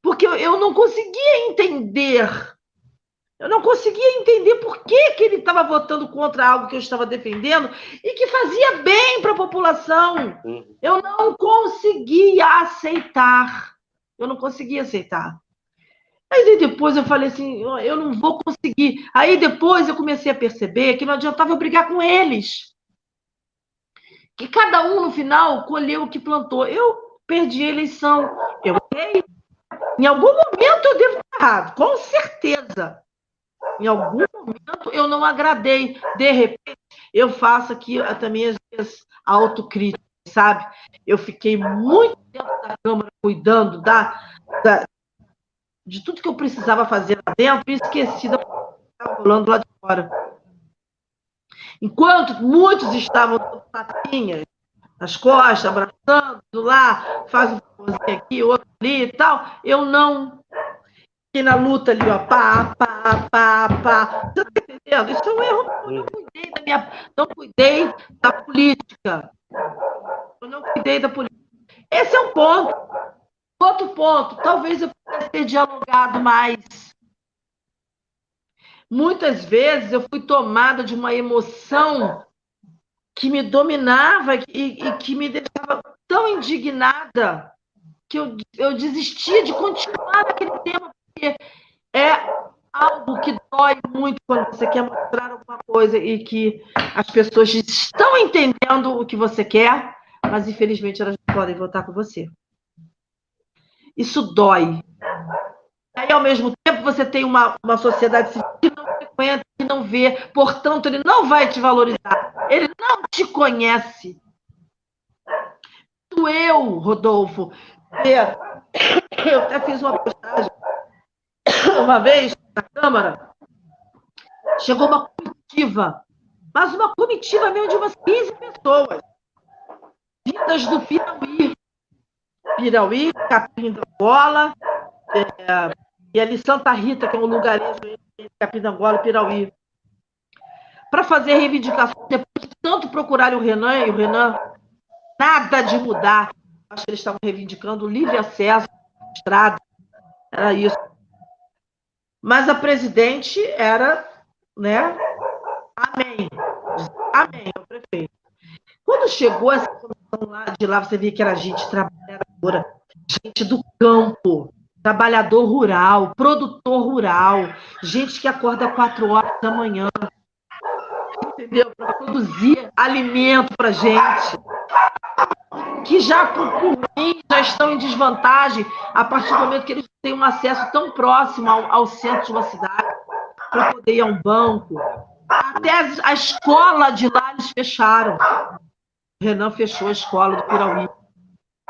B: Porque eu não conseguia entender. Eu não conseguia entender por que ele estava votando contra algo que eu estava defendendo e que fazia bem para a população. Eu não conseguia aceitar. Eu não conseguia aceitar. Aí depois eu falei assim, eu não vou conseguir. Aí depois eu comecei a perceber que não adiantava eu brigar com eles. Que cada um, no final, colheu o que plantou. Eu perdi a eleição. Eu errei. Em algum momento eu devo estar errado, com certeza. Em algum momento eu não agradei. De repente, eu faço aqui também as minhas autocríticas, sabe? Eu fiquei muito tempo da Câmara cuidando de tudo que eu precisava fazer lá dentro e esqueci da que estava rolando lá de fora. Enquanto muitos estavam dando tapinhas nas costas, abraçando lá, faz um favorzinho aqui, outro ali e tal, eu não. E na luta ali, ó, pá, pá, pá, pá. Você tá entendendo? Isso é um erro. Não cuidei da política. Eu não cuidei da política. Esse é um ponto. Outro ponto, talvez eu pudesse ter dialogado mais. Muitas vezes eu fui tomada de uma emoção que me dominava e que me deixava tão indignada que eu desistia de continuar naquele tema, porque é algo que dói muito quando você quer mostrar alguma coisa e que as pessoas estão entendendo o que você quer, mas infelizmente elas não podem votar com você. Isso dói. Aí, ao mesmo tempo, você tem uma sociedade civil que não frequenta, que não vê, portanto, ele não vai te valorizar. Ele não te conhece. Eu, Rodolfo, eu até fiz uma postagem uma vez na Câmara, chegou uma comitiva, mas uma comitiva mesmo de umas 15 pessoas, vindas do Piauí, Capim da Bola, e ali Santa Rita, que é um lugarejo entre Capinangola e Pirauí, para fazer reivindicações, depois de tanto procurarem o Renan, e o Renan, nada de mudar. Acho que eles estavam reivindicando livre acesso à estrada, era isso. Mas a presidente era, né, amém, amém, o prefeito. Quando chegou essa comissão lá, de lá, você via que era gente trabalhadora, gente do campo, trabalhador rural, produtor rural, gente que acorda 4 horas da manhã, entendeu? Para produzir alimento para gente, que já, por mim, já estão em desvantagem a partir do momento que eles têm um acesso tão próximo ao centro de uma cidade para poder ir a um banco. Até a escola de lá eles fecharam. O Renan fechou a escola do Pirauí.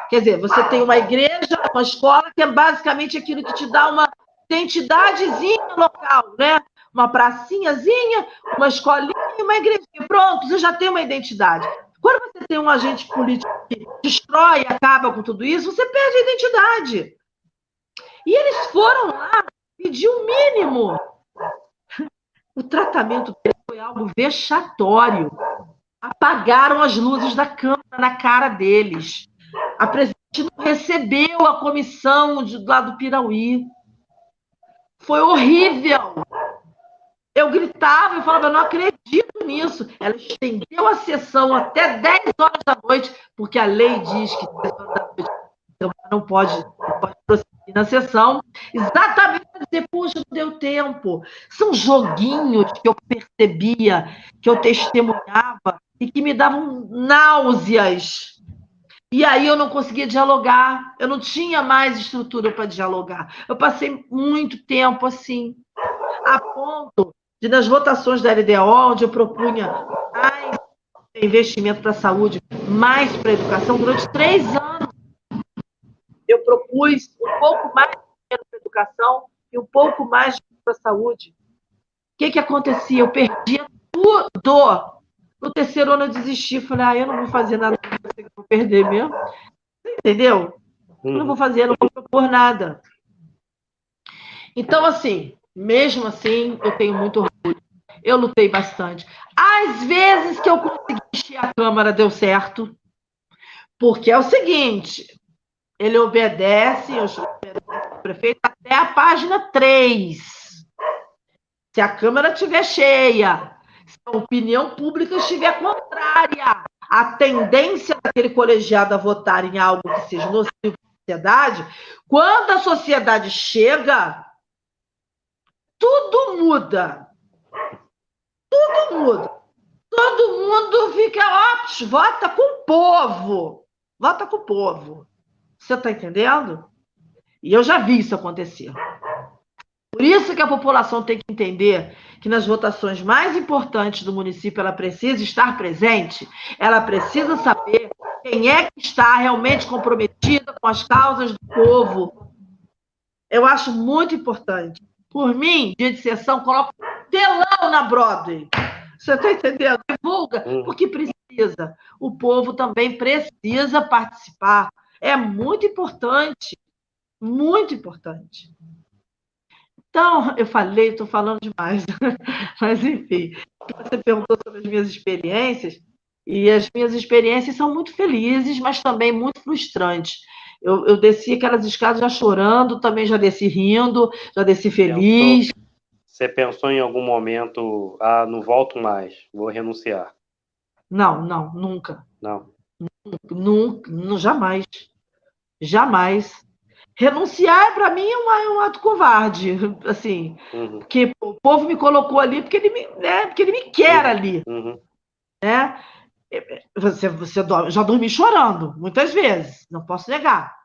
B: Quer dizer, você tem uma igreja, uma escola, que é basicamente aquilo que te dá uma identidadezinha local, né? Uma pracinhazinha, uma escolinha e uma igrejinha. Pronto, você já tem uma identidade. Quando você tem um agente político que destrói e acaba com tudo isso, você perde a identidade. E eles foram lá pedir o mínimo. O tratamento dele foi algo vexatório. Apagaram as luzes da Câmara na cara deles. A presidente não recebeu a comissão lá do Pirauí. Foi horrível. Eu gritava e falava, eu não acredito nisso. Ela estendeu a sessão até 10 horas da noite, porque a lei diz que 10 horas da noite não pode prosseguir na sessão, exatamente para dizer, poxa, não deu tempo. São joguinhos que eu percebia, que eu testemunhava e que me davam náuseas. E aí eu não conseguia dialogar, eu não tinha mais estrutura para dialogar. Eu passei muito tempo assim, a ponto de, nas votações da LDO, onde eu propunha mais investimento para a saúde, mais para a educação, durante 3 anos, eu propus um pouco mais de dinheiro para a educação e um pouco mais para a saúde. O que acontecia? Eu perdia tudo. No 3º ano eu desisti, falei, eu não vou fazer nada, eu vou perder mesmo. Entendeu? Eu não vou fazer, eu não vou propor nada. Então, assim, mesmo assim, eu tenho muito orgulho. Eu lutei bastante. Às vezes que eu consegui encher a Câmara, deu certo. Porque é o seguinte, ele obedece, o prefeito, até a página 3. Se a Câmara estiver cheia, se a opinião pública estiver contrária, a tendência daquele colegiado a votar em algo que seja nocivo para a sociedade, quando a sociedade chega, tudo muda. Tudo muda. Todo mundo fica, vota com o povo. Vota com o povo. Você está entendendo? E eu já vi isso acontecer. Por isso que a população tem que entender que nas votações mais importantes do município ela precisa estar presente, ela precisa saber quem é que está realmente comprometida com as causas do povo. Eu acho muito importante. Por mim, dia de sessão, coloca telão na Broadway. Você está entendendo? Divulga, porque precisa. O povo também precisa participar. É muito importante. Muito importante. Então, eu falei, estou falando demais. Mas, enfim, você perguntou sobre as minhas experiências, e as minhas experiências são muito felizes, mas também muito frustrantes. Eu desci aquelas escadas já chorando, também já desci rindo, já desci feliz.
A: Você pensou em algum momento, não volto mais, vou renunciar?
B: Não, nunca.
A: Não.
B: Nunca, jamais. Jamais. Renunciar, para mim, é um ato covarde, assim, porque o povo me colocou ali porque ele me quer ali. Né? Já dormi chorando, muitas vezes, não posso negar.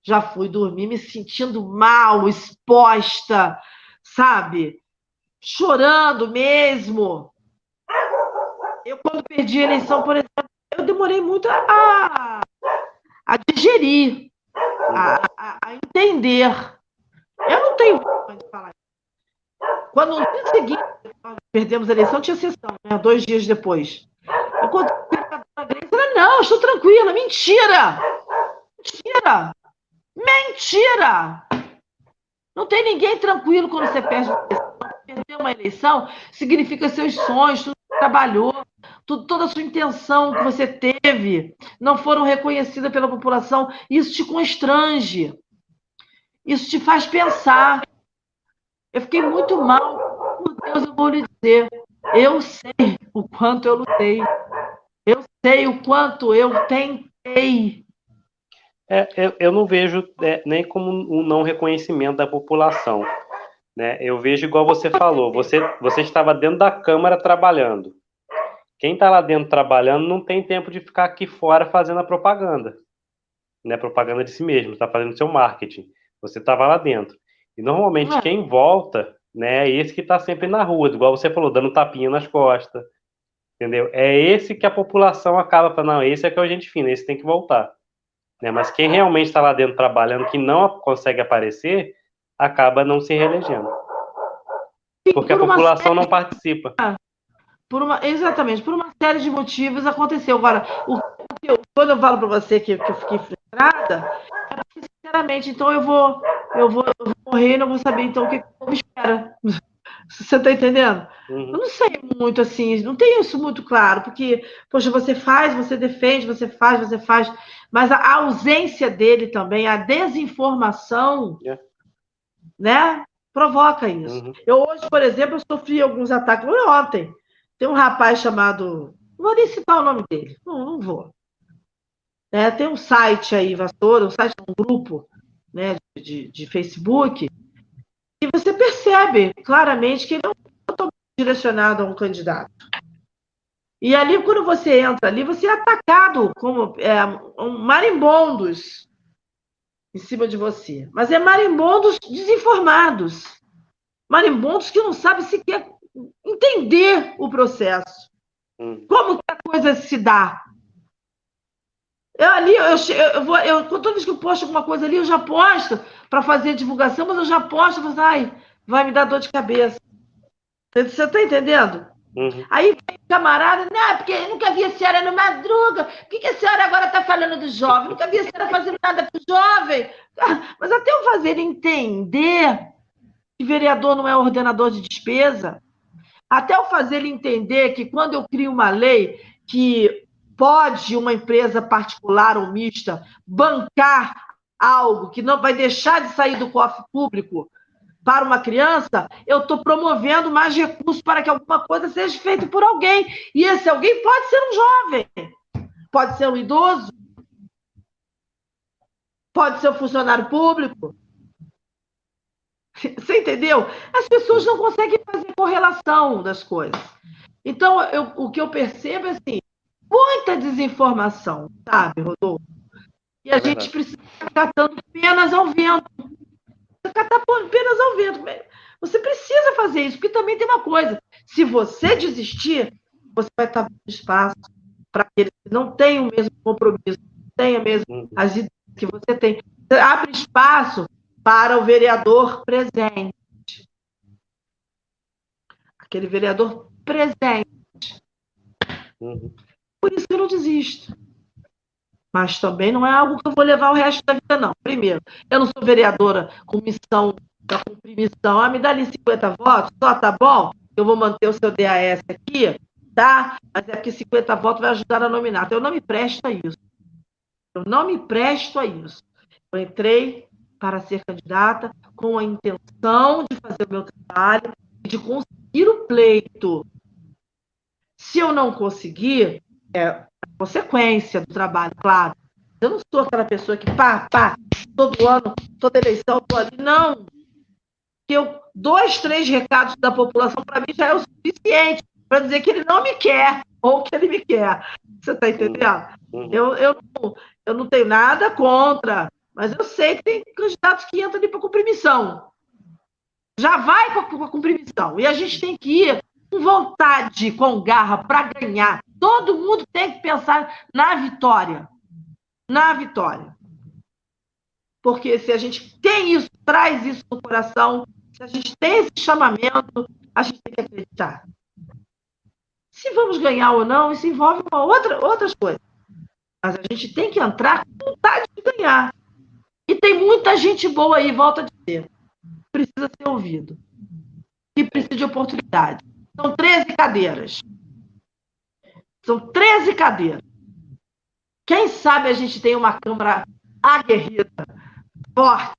B: Já fui dormir me sentindo mal, exposta, sabe? Chorando mesmo. Eu, quando perdi a eleição, por exemplo, eu demorei muito a digerir, a entender. Eu não tenho vergonha de falar. Quando no dia seguinte nós perdemos a eleição, tinha sessão, né? 2 dias depois. Eu contei para a Grace, ela, não, estou tranquila. Mentira! Mentira! Mentira! Não tem ninguém tranquilo quando você perde uma eleição. Perder uma eleição significa seus sonhos, tudo que você trabalhou, toda a sua intenção que você teve, não foram reconhecidas pela população. Isso te constrange. Isso te faz pensar. Eu fiquei muito mal. Por Deus, eu vou lhe dizer. Eu sei o quanto eu lutei. Eu sei o quanto eu tentei.
A: Eu não vejo nem como um não reconhecimento da população, né? Eu vejo igual você falou, você estava dentro da Câmara trabalhando. Quem está lá dentro trabalhando não tem tempo de ficar aqui fora fazendo a propaganda, né? Propaganda de si mesmo, está fazendo seu marketing. Você estava lá dentro. E normalmente quem volta, né, é esse que está sempre na rua, igual você falou, dando tapinha nas costas, entendeu? É esse que a população acaba falando, não, esse é que é o gente fina, esse tem que voltar. Né? Mas quem realmente está lá dentro trabalhando, que não consegue aparecer, acaba não se reelegendo. Porque a população não participa.
B: Exatamente, por uma série de motivos aconteceu. Agora, quando eu falo para você que eu fiquei frustrada, é porque, sinceramente, então eu vou morrer e não vou saber então o que me espera. Você está entendendo?
A: Uhum.
B: Eu não sei muito assim, não tenho isso muito claro, porque, poxa, você faz, você defende, você faz, mas a ausência dele também, a desinformação, né, provoca isso.
A: Uhum.
B: Eu hoje, por exemplo, eu sofri alguns ataques. Ontem, tem um rapaz chamado, não vou nem citar o nome dele, não vou. Tem um site aí, Vassoura, um site, um grupo, né, de Facebook, e você percebe claramente que ele é totalmente direcionado a um candidato. E ali, quando você entra ali, você é atacado como marimbondos em cima de você. Mas é marimbondos desinformados. Marimbondos que não sabem sequer entender o processo. Como que a coisa se dá. Toda vez que eu posto alguma coisa ali, eu já posto para fazer divulgação, mas eu já posto, mas vai me dar dor de cabeça. Você está entendendo?
A: Uhum.
B: Aí vem o camarada, não, porque eu nunca vi a senhora no Madruga, por que a senhora agora está falando do jovem? Nunca vi a senhora fazendo nada para o jovem. Mas até eu fazer ele entender que vereador não é ordenador de despesa, até eu fazer ele entender que quando eu crio uma lei que pode uma empresa particular ou mista bancar algo que não vai deixar de sair do cofre público para uma criança, eu estou promovendo mais recursos para que alguma coisa seja feita por alguém. E esse alguém pode ser um jovem, pode ser um idoso, pode ser um funcionário público. Você entendeu? As pessoas não conseguem fazer correlação das coisas. Então, o que eu percebo é assim, muita desinformação, sabe, Rodolfo? E a gente precisa estar catando penas ao vento. Catar penas ao vento. Você precisa fazer isso, porque também tem uma coisa. Se você desistir, você vai estar dando espaço para aqueles que não têm o mesmo compromisso, não têm mesmo as ideias que você tem. Você abre espaço para o vereador presente. Aquele vereador presente. Por isso que eu não desisto. Mas também não é algo que eu vou levar o resto da vida, não. Primeiro, eu não sou vereadora com missão para cumprir missão. Me dá ali 50 votos, só tá bom? Eu vou manter o seu DAS aqui, tá? Mas é porque 50 votos vai ajudar a nominar. Então, eu não me presto a isso. Eu não me presto a isso. Eu entrei para ser candidata com a intenção de fazer o meu trabalho e de conseguir o pleito. Se eu não conseguir, é consequência do trabalho, claro. Eu não sou aquela pessoa que, todo ano, toda eleição, estou ali. Não. Eu, 2, 3 recados da população, para mim, já é o suficiente para dizer que ele não me quer ou que ele me quer. Você está entendendo? Eu não tenho nada contra, mas eu sei que tem candidatos que entram ali para cumprir missão. Já vai para cumprir missão. E a gente tem que ir com vontade, com garra, para ganhar. Todo mundo tem que pensar na vitória. Na vitória. Porque se a gente tem isso, traz isso no coração, se a gente tem esse chamamento, a gente tem que acreditar. Se vamos ganhar ou não, isso envolve outras coisas. Mas a gente tem que entrar com vontade de ganhar. E tem muita gente boa aí, volta a dizer. precisa ser ouvido, que precisa de oportunidade. São 13 cadeiras. São 13 cadeiras. Quem sabe a gente tem uma Câmara aguerrida, forte,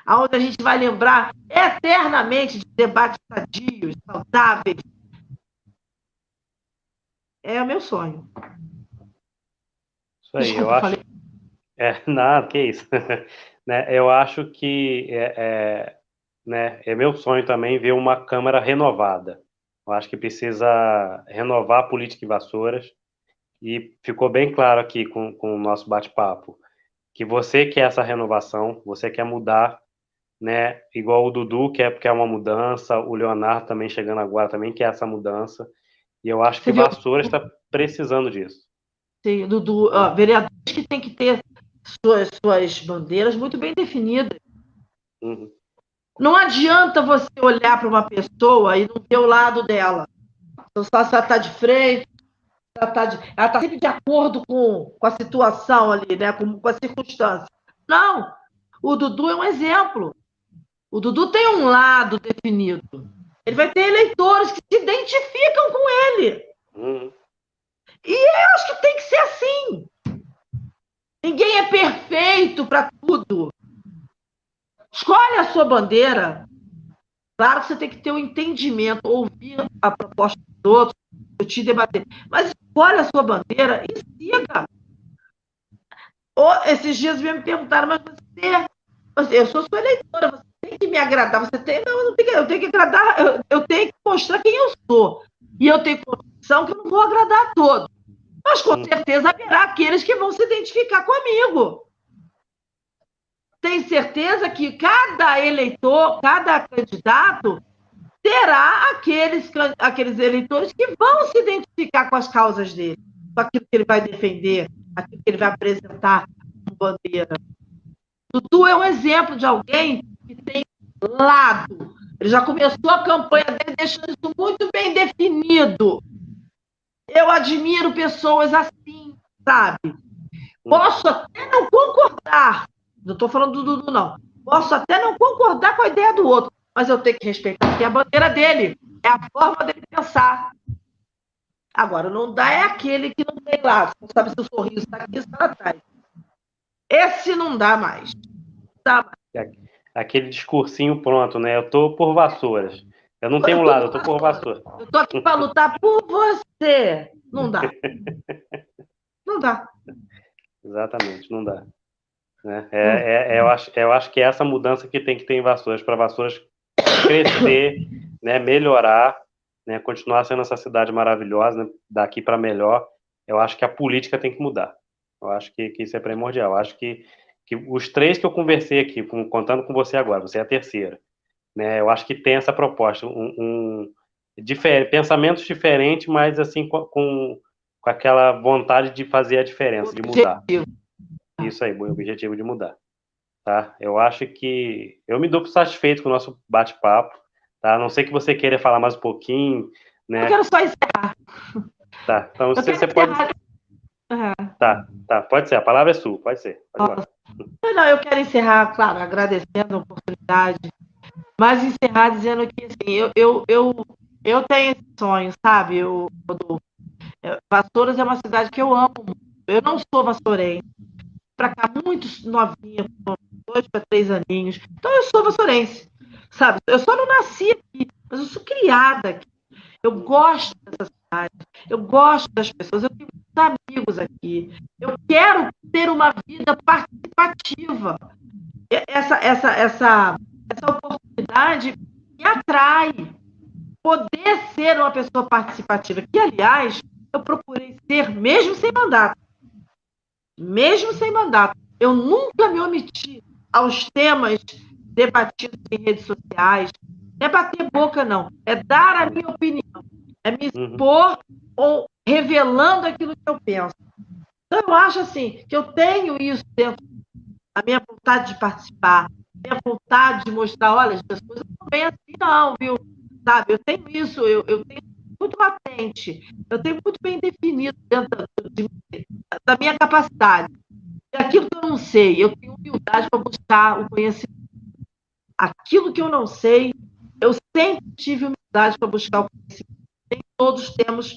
B: onde a gente vai lembrar eternamente de debates sadios, saudáveis. É o meu sonho.
A: Isso aí,
B: Desculpa,
A: eu acho.
B: falei.
A: Nada, que isso. Né, eu acho que né, é meu sonho também ver uma Câmara renovada. Eu acho que precisa renovar a política de Vassouras, e ficou bem claro aqui com o nosso bate-papo que você quer essa renovação, você quer mudar, né? Igual o Dudu quer uma mudança, o Leonardo também chegando agora também quer essa mudança, e eu acho que
B: Você viu,
A: Vassouras está precisando disso.
B: sim, Dudu,
A: Né?
B: vereadores que tem que ter suas bandeiras muito bem definidas.
A: Uhum.
B: Não adianta você olhar para uma pessoa e não ver o lado dela. Então, só se ela está de frente, ela está sempre de acordo com a situação ali, né? Com a circunstância. Não, o Dudu é um exemplo. O Dudu tem um lado definido. Ele vai ter eleitores que se identificam com ele.
A: Uhum.
B: E eu acho que tem que ser assim. Ninguém é perfeito para tudo. Escolhe a sua bandeira. Claro que você tem que ter um entendimento, ouvir a proposta dos outros, te debater. Mas escolhe a sua bandeira e siga. Esses dias me perguntaram, mas eu sou sua eleitora, você tem que me agradar, você tem, não, eu tenho que agradar, eu tenho que mostrar quem eu sou. E eu tenho condição que eu não vou agradar a todos. Mas com certeza haverá aqueles que vão se identificar comigo. Tenho certeza que cada eleitor, cada candidato, terá aqueles eleitores que vão se identificar com as causas dele, com aquilo que ele vai defender, aquilo que ele vai apresentar como bandeira. Dudu é um exemplo de alguém que tem lado. Ele já começou a campanha dele deixando isso muito bem definido. Eu admiro pessoas assim, sabe? Posso até não concordar, não estou falando do Dudu, não. Posso até não concordar com a ideia do outro, mas eu tenho que respeitar que é a bandeira dele, é a forma dele pensar. Agora, não dá é aquele que não tem lado, não sabe se o sorriso está aqui ou está atrás. Esse não dá mais. Não dá mais.
A: Aquele discursinho pronto, né? Eu tô por Vassouras. Eu não tenho lado, eu tô por Vassouras.
B: Eu tô aqui para lutar por você. Não dá. Não dá.
A: Exatamente, não dá. Né? Eu acho que é essa mudança que tem que ter em Vassouras, para Vassouras crescer, né? Melhorar, né? Continuar sendo essa cidade maravilhosa, né? Daqui para melhor. Eu acho que a política tem que mudar. Eu acho que isso é primordial. Eu acho que os três que eu conversei aqui, contando com você agora, você é a terceira, né? Eu acho que tem essa proposta, pensamentos diferentes, mas assim com aquela vontade de fazer a diferença, de mudar. Isso aí, o objetivo de mudar, tá? Eu acho que eu me dou por satisfeito com o nosso bate-papo, tá? A não sei que você queira falar mais um pouquinho, né?
B: Eu quero só encerrar.
A: Tá, então você pode. Tá, pode ser, a palavra é sua, pode ser. Pode
B: não, eu quero encerrar, claro, agradecendo a oportunidade, mas encerrar dizendo que assim, eu tenho esse sonho, sabe? Vassouras é uma cidade que eu amo muito. Eu não sou vassourense. Para cá, muito novinha, com 2 para 3 aninhos. Então, eu sou vassourense, sabe? Eu só não nasci aqui, mas eu sou criada aqui. Eu gosto dessa cidade, eu gosto das pessoas, eu tenho muitos amigos aqui. Eu quero ter uma vida participativa. Essa oportunidade me atrai. Poder ser uma pessoa participativa, que, aliás, eu procurei ser mesmo sem mandato. Mesmo sem mandato. Eu nunca me omiti aos temas debatidos em redes sociais. Não é bater boca, não. É dar a minha opinião. É me expor ou revelando aquilo que eu penso. Então, eu acho assim, que eu tenho isso dentro, a minha vontade de participar, a minha vontade de mostrar, olha, as pessoas não bem assim, não, viu? Sabe, eu tenho isso, eu tenho muito latente, eu tenho muito bem definido dentro da minha capacidade. E aquilo que eu não sei, eu tenho humildade para buscar o conhecimento. Aquilo que eu não sei, eu sempre tive humildade para buscar o conhecimento. Nem todos temos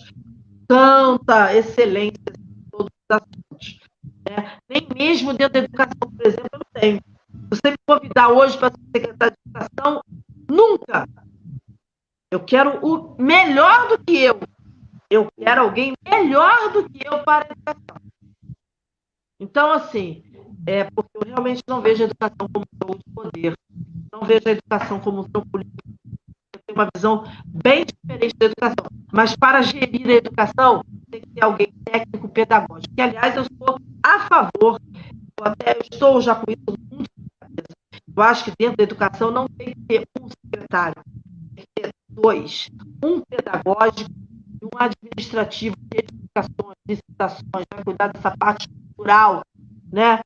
B: tanta excelência em todos os assuntos. Né? Nem mesmo dentro da educação, por exemplo, eu não tenho. Se você me convidar hoje para ser secretário de educação, nunca. Eu quero o melhor do que eu. Eu quero alguém melhor do que eu para a educação. Então, assim, porque eu realmente não vejo a educação como um jogo de poder. Não vejo a educação como um jogo político. Eu tenho uma visão bem diferente da educação. Mas para gerir a educação, tem que ter alguém técnico pedagógico. Que, aliás, eu sou a favor, eu estou já com isso muito na cabeça. Eu acho que dentro da educação não tem que ter um secretário, tem que ter dois. Um pedagógico e um administrativo de edificações, licitações, vai cuidar dessa parte cultural, né,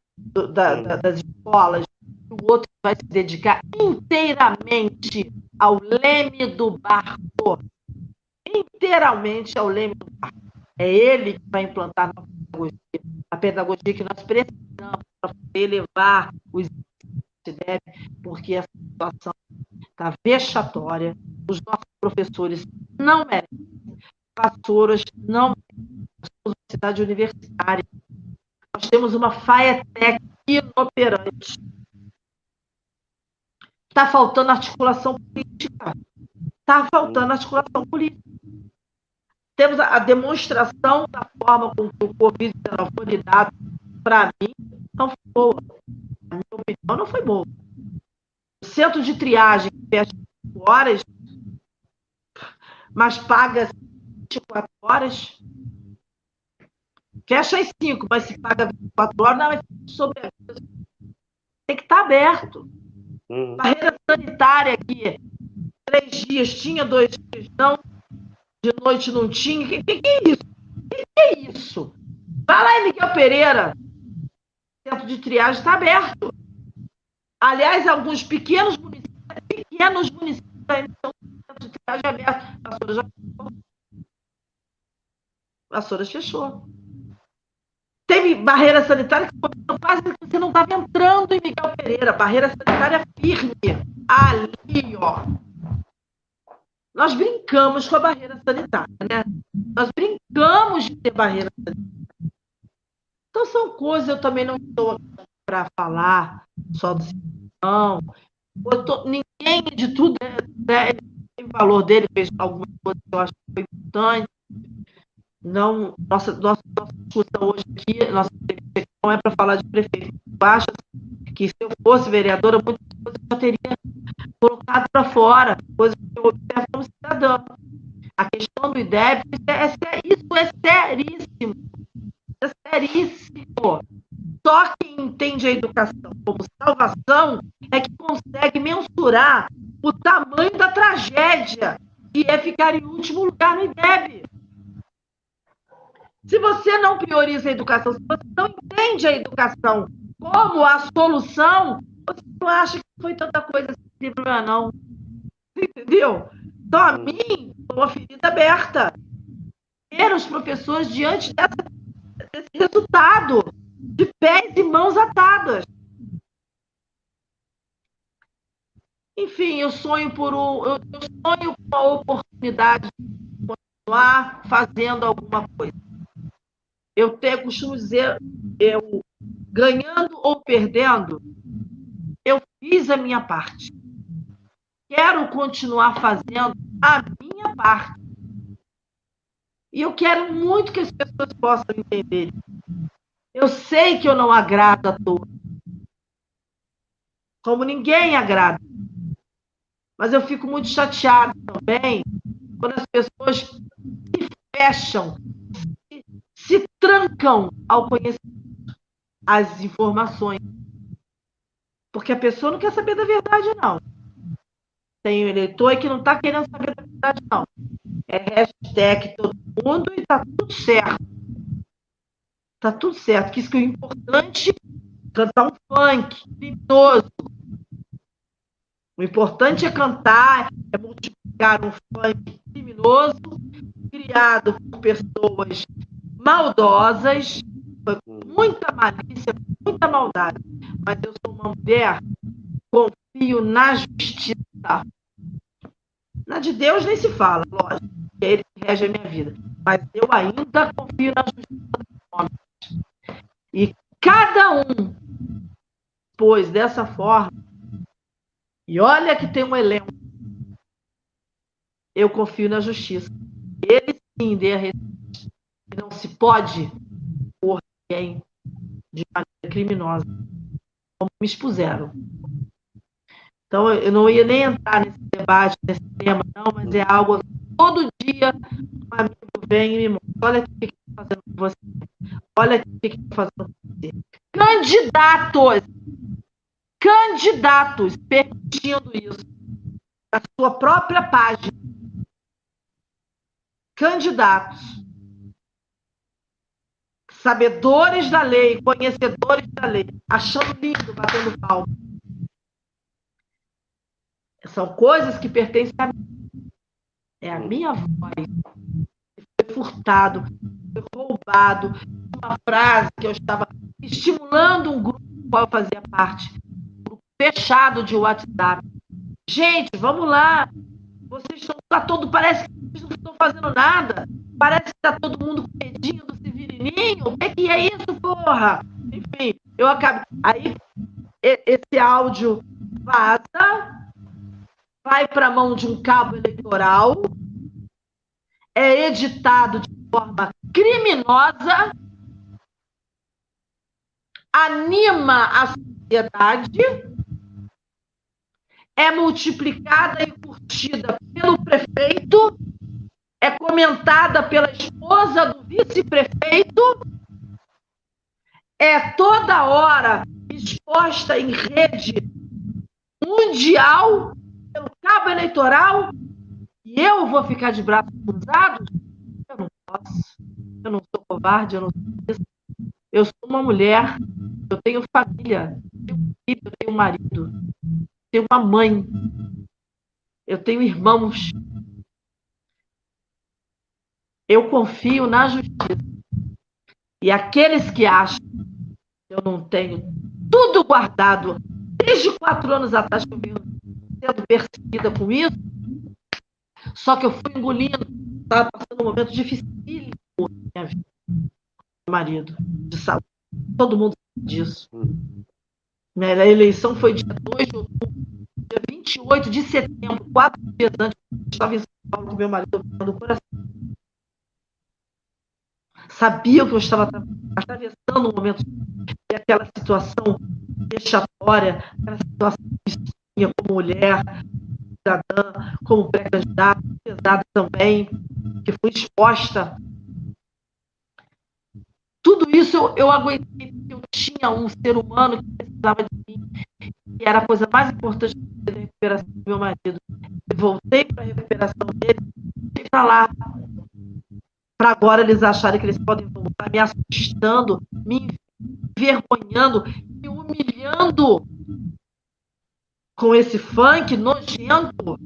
B: das escolas. E o outro vai se dedicar inteiramente ao leme do barco. Inteiramente ao leme do barco. É ele que vai implantar a pedagogia que nós precisamos para poder elevar os IDEB, porque essa situação está vexatória. Os nossos professores não merecem. Vassouras não merecem. Nós somos uma cidade universitária. Nós temos uma FAETEC inoperante. Está faltando articulação política. Está faltando articulação política. Temos a demonstração da forma como o Covid-19 foi lidado, para mim, não foi boa. Na minha opinião, não foi boa. O centro de triagem fecha 5 horas, mas paga 24 horas. Fecha às 5, mas se paga 24 horas, não é sobre. Tem que estar aberto. Barreira sanitária aqui, 3 dias tinha, 2 dias não, de noite não tinha. O que é isso? O que é isso? Vai lá em Miguel Pereira, o centro de triagem está aberto. Aliás, alguns pequenos municípios ainda estão com o centro de triagem aberto. Vassouras já fechou. Vassouras fechou. Tem barreira sanitária que quase você não estava entrando em Miguel Pereira. Barreira sanitária firme. Ali, ó. Nós brincamos com a barreira sanitária, né? Nós brincamos de ter barreira sanitária. Então, são coisas, eu também não estou aqui para falar só do cidadão. Ninguém de tudo tem o valor dele, fez alguma coisa que eu acho que foi importante. Não, nossa discussão hoje aqui, nossa entrevista não é para falar de prefeito. Eu acho que se eu fosse vereadora, muitas coisas eu teria colocado para fora, coisas que eu observo como cidadão. A questão do IDEB, isso é seríssimo. É seríssimo. Só quem entende a educação como salvação é que consegue mensurar o tamanho da tragédia que é ficar em último lugar no IDEB. Se você não prioriza a educação, se você não entende a educação como a solução, você não acha que foi tanta coisa assim, problema não. Entendeu? Então, a mim, foi uma ferida aberta. Ter os professores diante desse resultado, de pés e mãos atadas. Enfim, eu sonho com a oportunidade de continuar fazendo alguma coisa. Eu costumo dizer, ganhando ou perdendo, eu fiz a minha parte. Quero continuar fazendo a minha parte. E eu quero muito que as pessoas possam entender. Eu sei que eu não agrado a todos. Como ninguém agrada. Mas eu fico muito chateada também quando as pessoas se fecham, se trancam ao conhecimento, às informações. Porque a pessoa não quer saber da verdade, não. Tem um eleitor que não está querendo saber da verdade, não. É hashtag todo mundo e está tudo certo. Está tudo certo. Que isso que é importante é cantar um funk criminoso. O importante é cantar, é multiplicar um funk criminoso, criado por pessoas maldosas, com muita malícia, muita maldade. Mas eu sou uma mulher com confio na justiça. Na de Deus nem se fala, lógico, é Ele que rege a minha vida. Mas eu ainda confio na justiça dos homens. E cada um, pois dessa forma, e olha que tem um elenco, eu confio na justiça. Ele sim dê a resposta. Não se pode por ninguém de maneira criminosa, como me expuseram. Então, eu não ia nem entrar nesse debate, nesse tema, não, mas é algo que todo dia um amigo vem e me mostra. Olha o que está fazendo com você. Olha o que está fazendo com você. Candidatos permitindo isso. Na sua própria página. Candidatos. Sabedores da lei, conhecedores da lei. Achando lindo, batendo palma. São coisas que pertencem a mim. É a minha voz. Foi furtado, foi roubado. Uma frase que eu estava estimulando um grupo do qual eu fazia parte. Um grupo fechado de WhatsApp. Gente, vamos lá. Vocês estão parece que vocês não estão fazendo nada. Parece que está todo mundo com medinho do Severininho. O que é isso, porra? Enfim, eu acabo. Aí, esse áudio vaza, vai para a mão de um cabo eleitoral, é editado de forma criminosa, anima a sociedade, é multiplicada e curtida pelo prefeito, é comentada pela esposa do vice-prefeito, é toda hora exposta em rede mundial pelo cabo eleitoral, e eu vou ficar de braços cruzados? Eu não posso. Eu não sou covarde, eu não sou isso. Eu sou uma mulher, eu tenho família, eu tenho filho, eu tenho marido, eu tenho uma mãe, eu tenho irmãos. Eu confio na justiça. E aqueles que acham que eu não tenho tudo guardado, desde 4 anos atrás que eu venho sendo perseguida com isso, só que eu fui engolindo, estava passando um momento dificílimo na minha vida. Meu marido, de saúde. Todo mundo sabe disso. A eleição foi dia 2 de outubro, dia 28 de setembro, 4 dias antes, eu estava em São Paulo com meu marido no coração. Sabia que eu estava atravessando um momento e aquela situação vexatória, aquela situação minha como mulher, cidadã, como pré-candidata, pesada também, que fui exposta. Tudo isso eu aguentei, porque eu tinha um ser humano que precisava de mim, e era a coisa mais importante da recuperação do meu marido. Eu voltei para a recuperação dele, e para lá, para agora eles acharem que eles podem voltar me assustando, me envergonhando, me humilhando com esse funk nojento.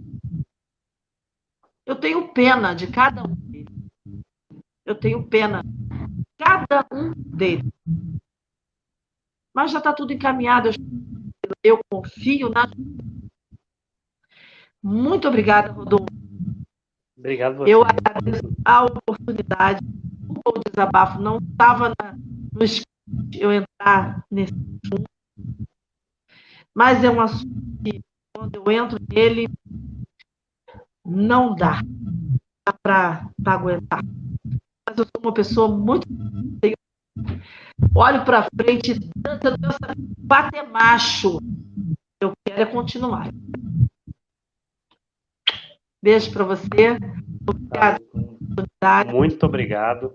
B: Eu tenho pena de cada um deles. Eu tenho pena de cada um deles. Mas já está tudo encaminhado. Eu confio na... Muito obrigada, Rodolfo.
A: Obrigado você.
B: Eu agradeço a oportunidade. O desabafo não estava no script eu entrar nesse assunto. Mas é um assunto que, quando eu entro nele, não dá para aguentar. Mas eu sou uma pessoa muito... Olho para frente, tanta dança, bater macho. Eu quero é continuar. Beijo para você. Obrigada pela oportunidade.
A: Muito obrigado.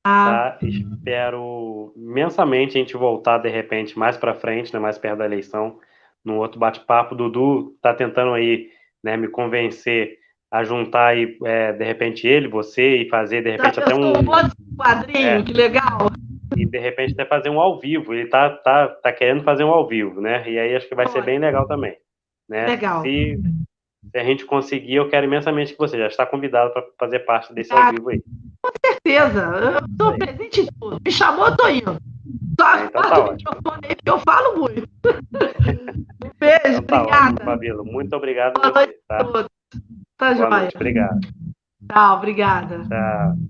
A: Tá? Espero imensamente a gente voltar, de repente, mais para frente, né, mais perto da eleição, num outro bate-papo. Dudu está tentando aí, né, me convencer a juntar aí, de repente, ele, você, e fazer, de repente, até um
B: quadrinho, que legal.
A: E, de repente, até fazer um ao vivo. Ele tá querendo fazer um ao vivo, né? E aí acho que vai ser bem legal também. Né?
B: Legal.
A: Se a gente conseguir, eu quero imensamente que você já está convidado para fazer parte desse ao vivo aí.
B: Com certeza. Eu estou presente em tudo. Me chamou, eu estou indo. Só então, tá o microfone aí, porque eu falo muito. Um beijo.
A: Tá
B: Obrigada.
A: ótimo, Fabíola. Muito obrigado a
B: Boa noite
A: você,
B: a
A: tá?
B: todos. Tá
A: Boa
B: joia.
A: noite, obrigado.
B: Tchau, obrigada.
A: Tchau.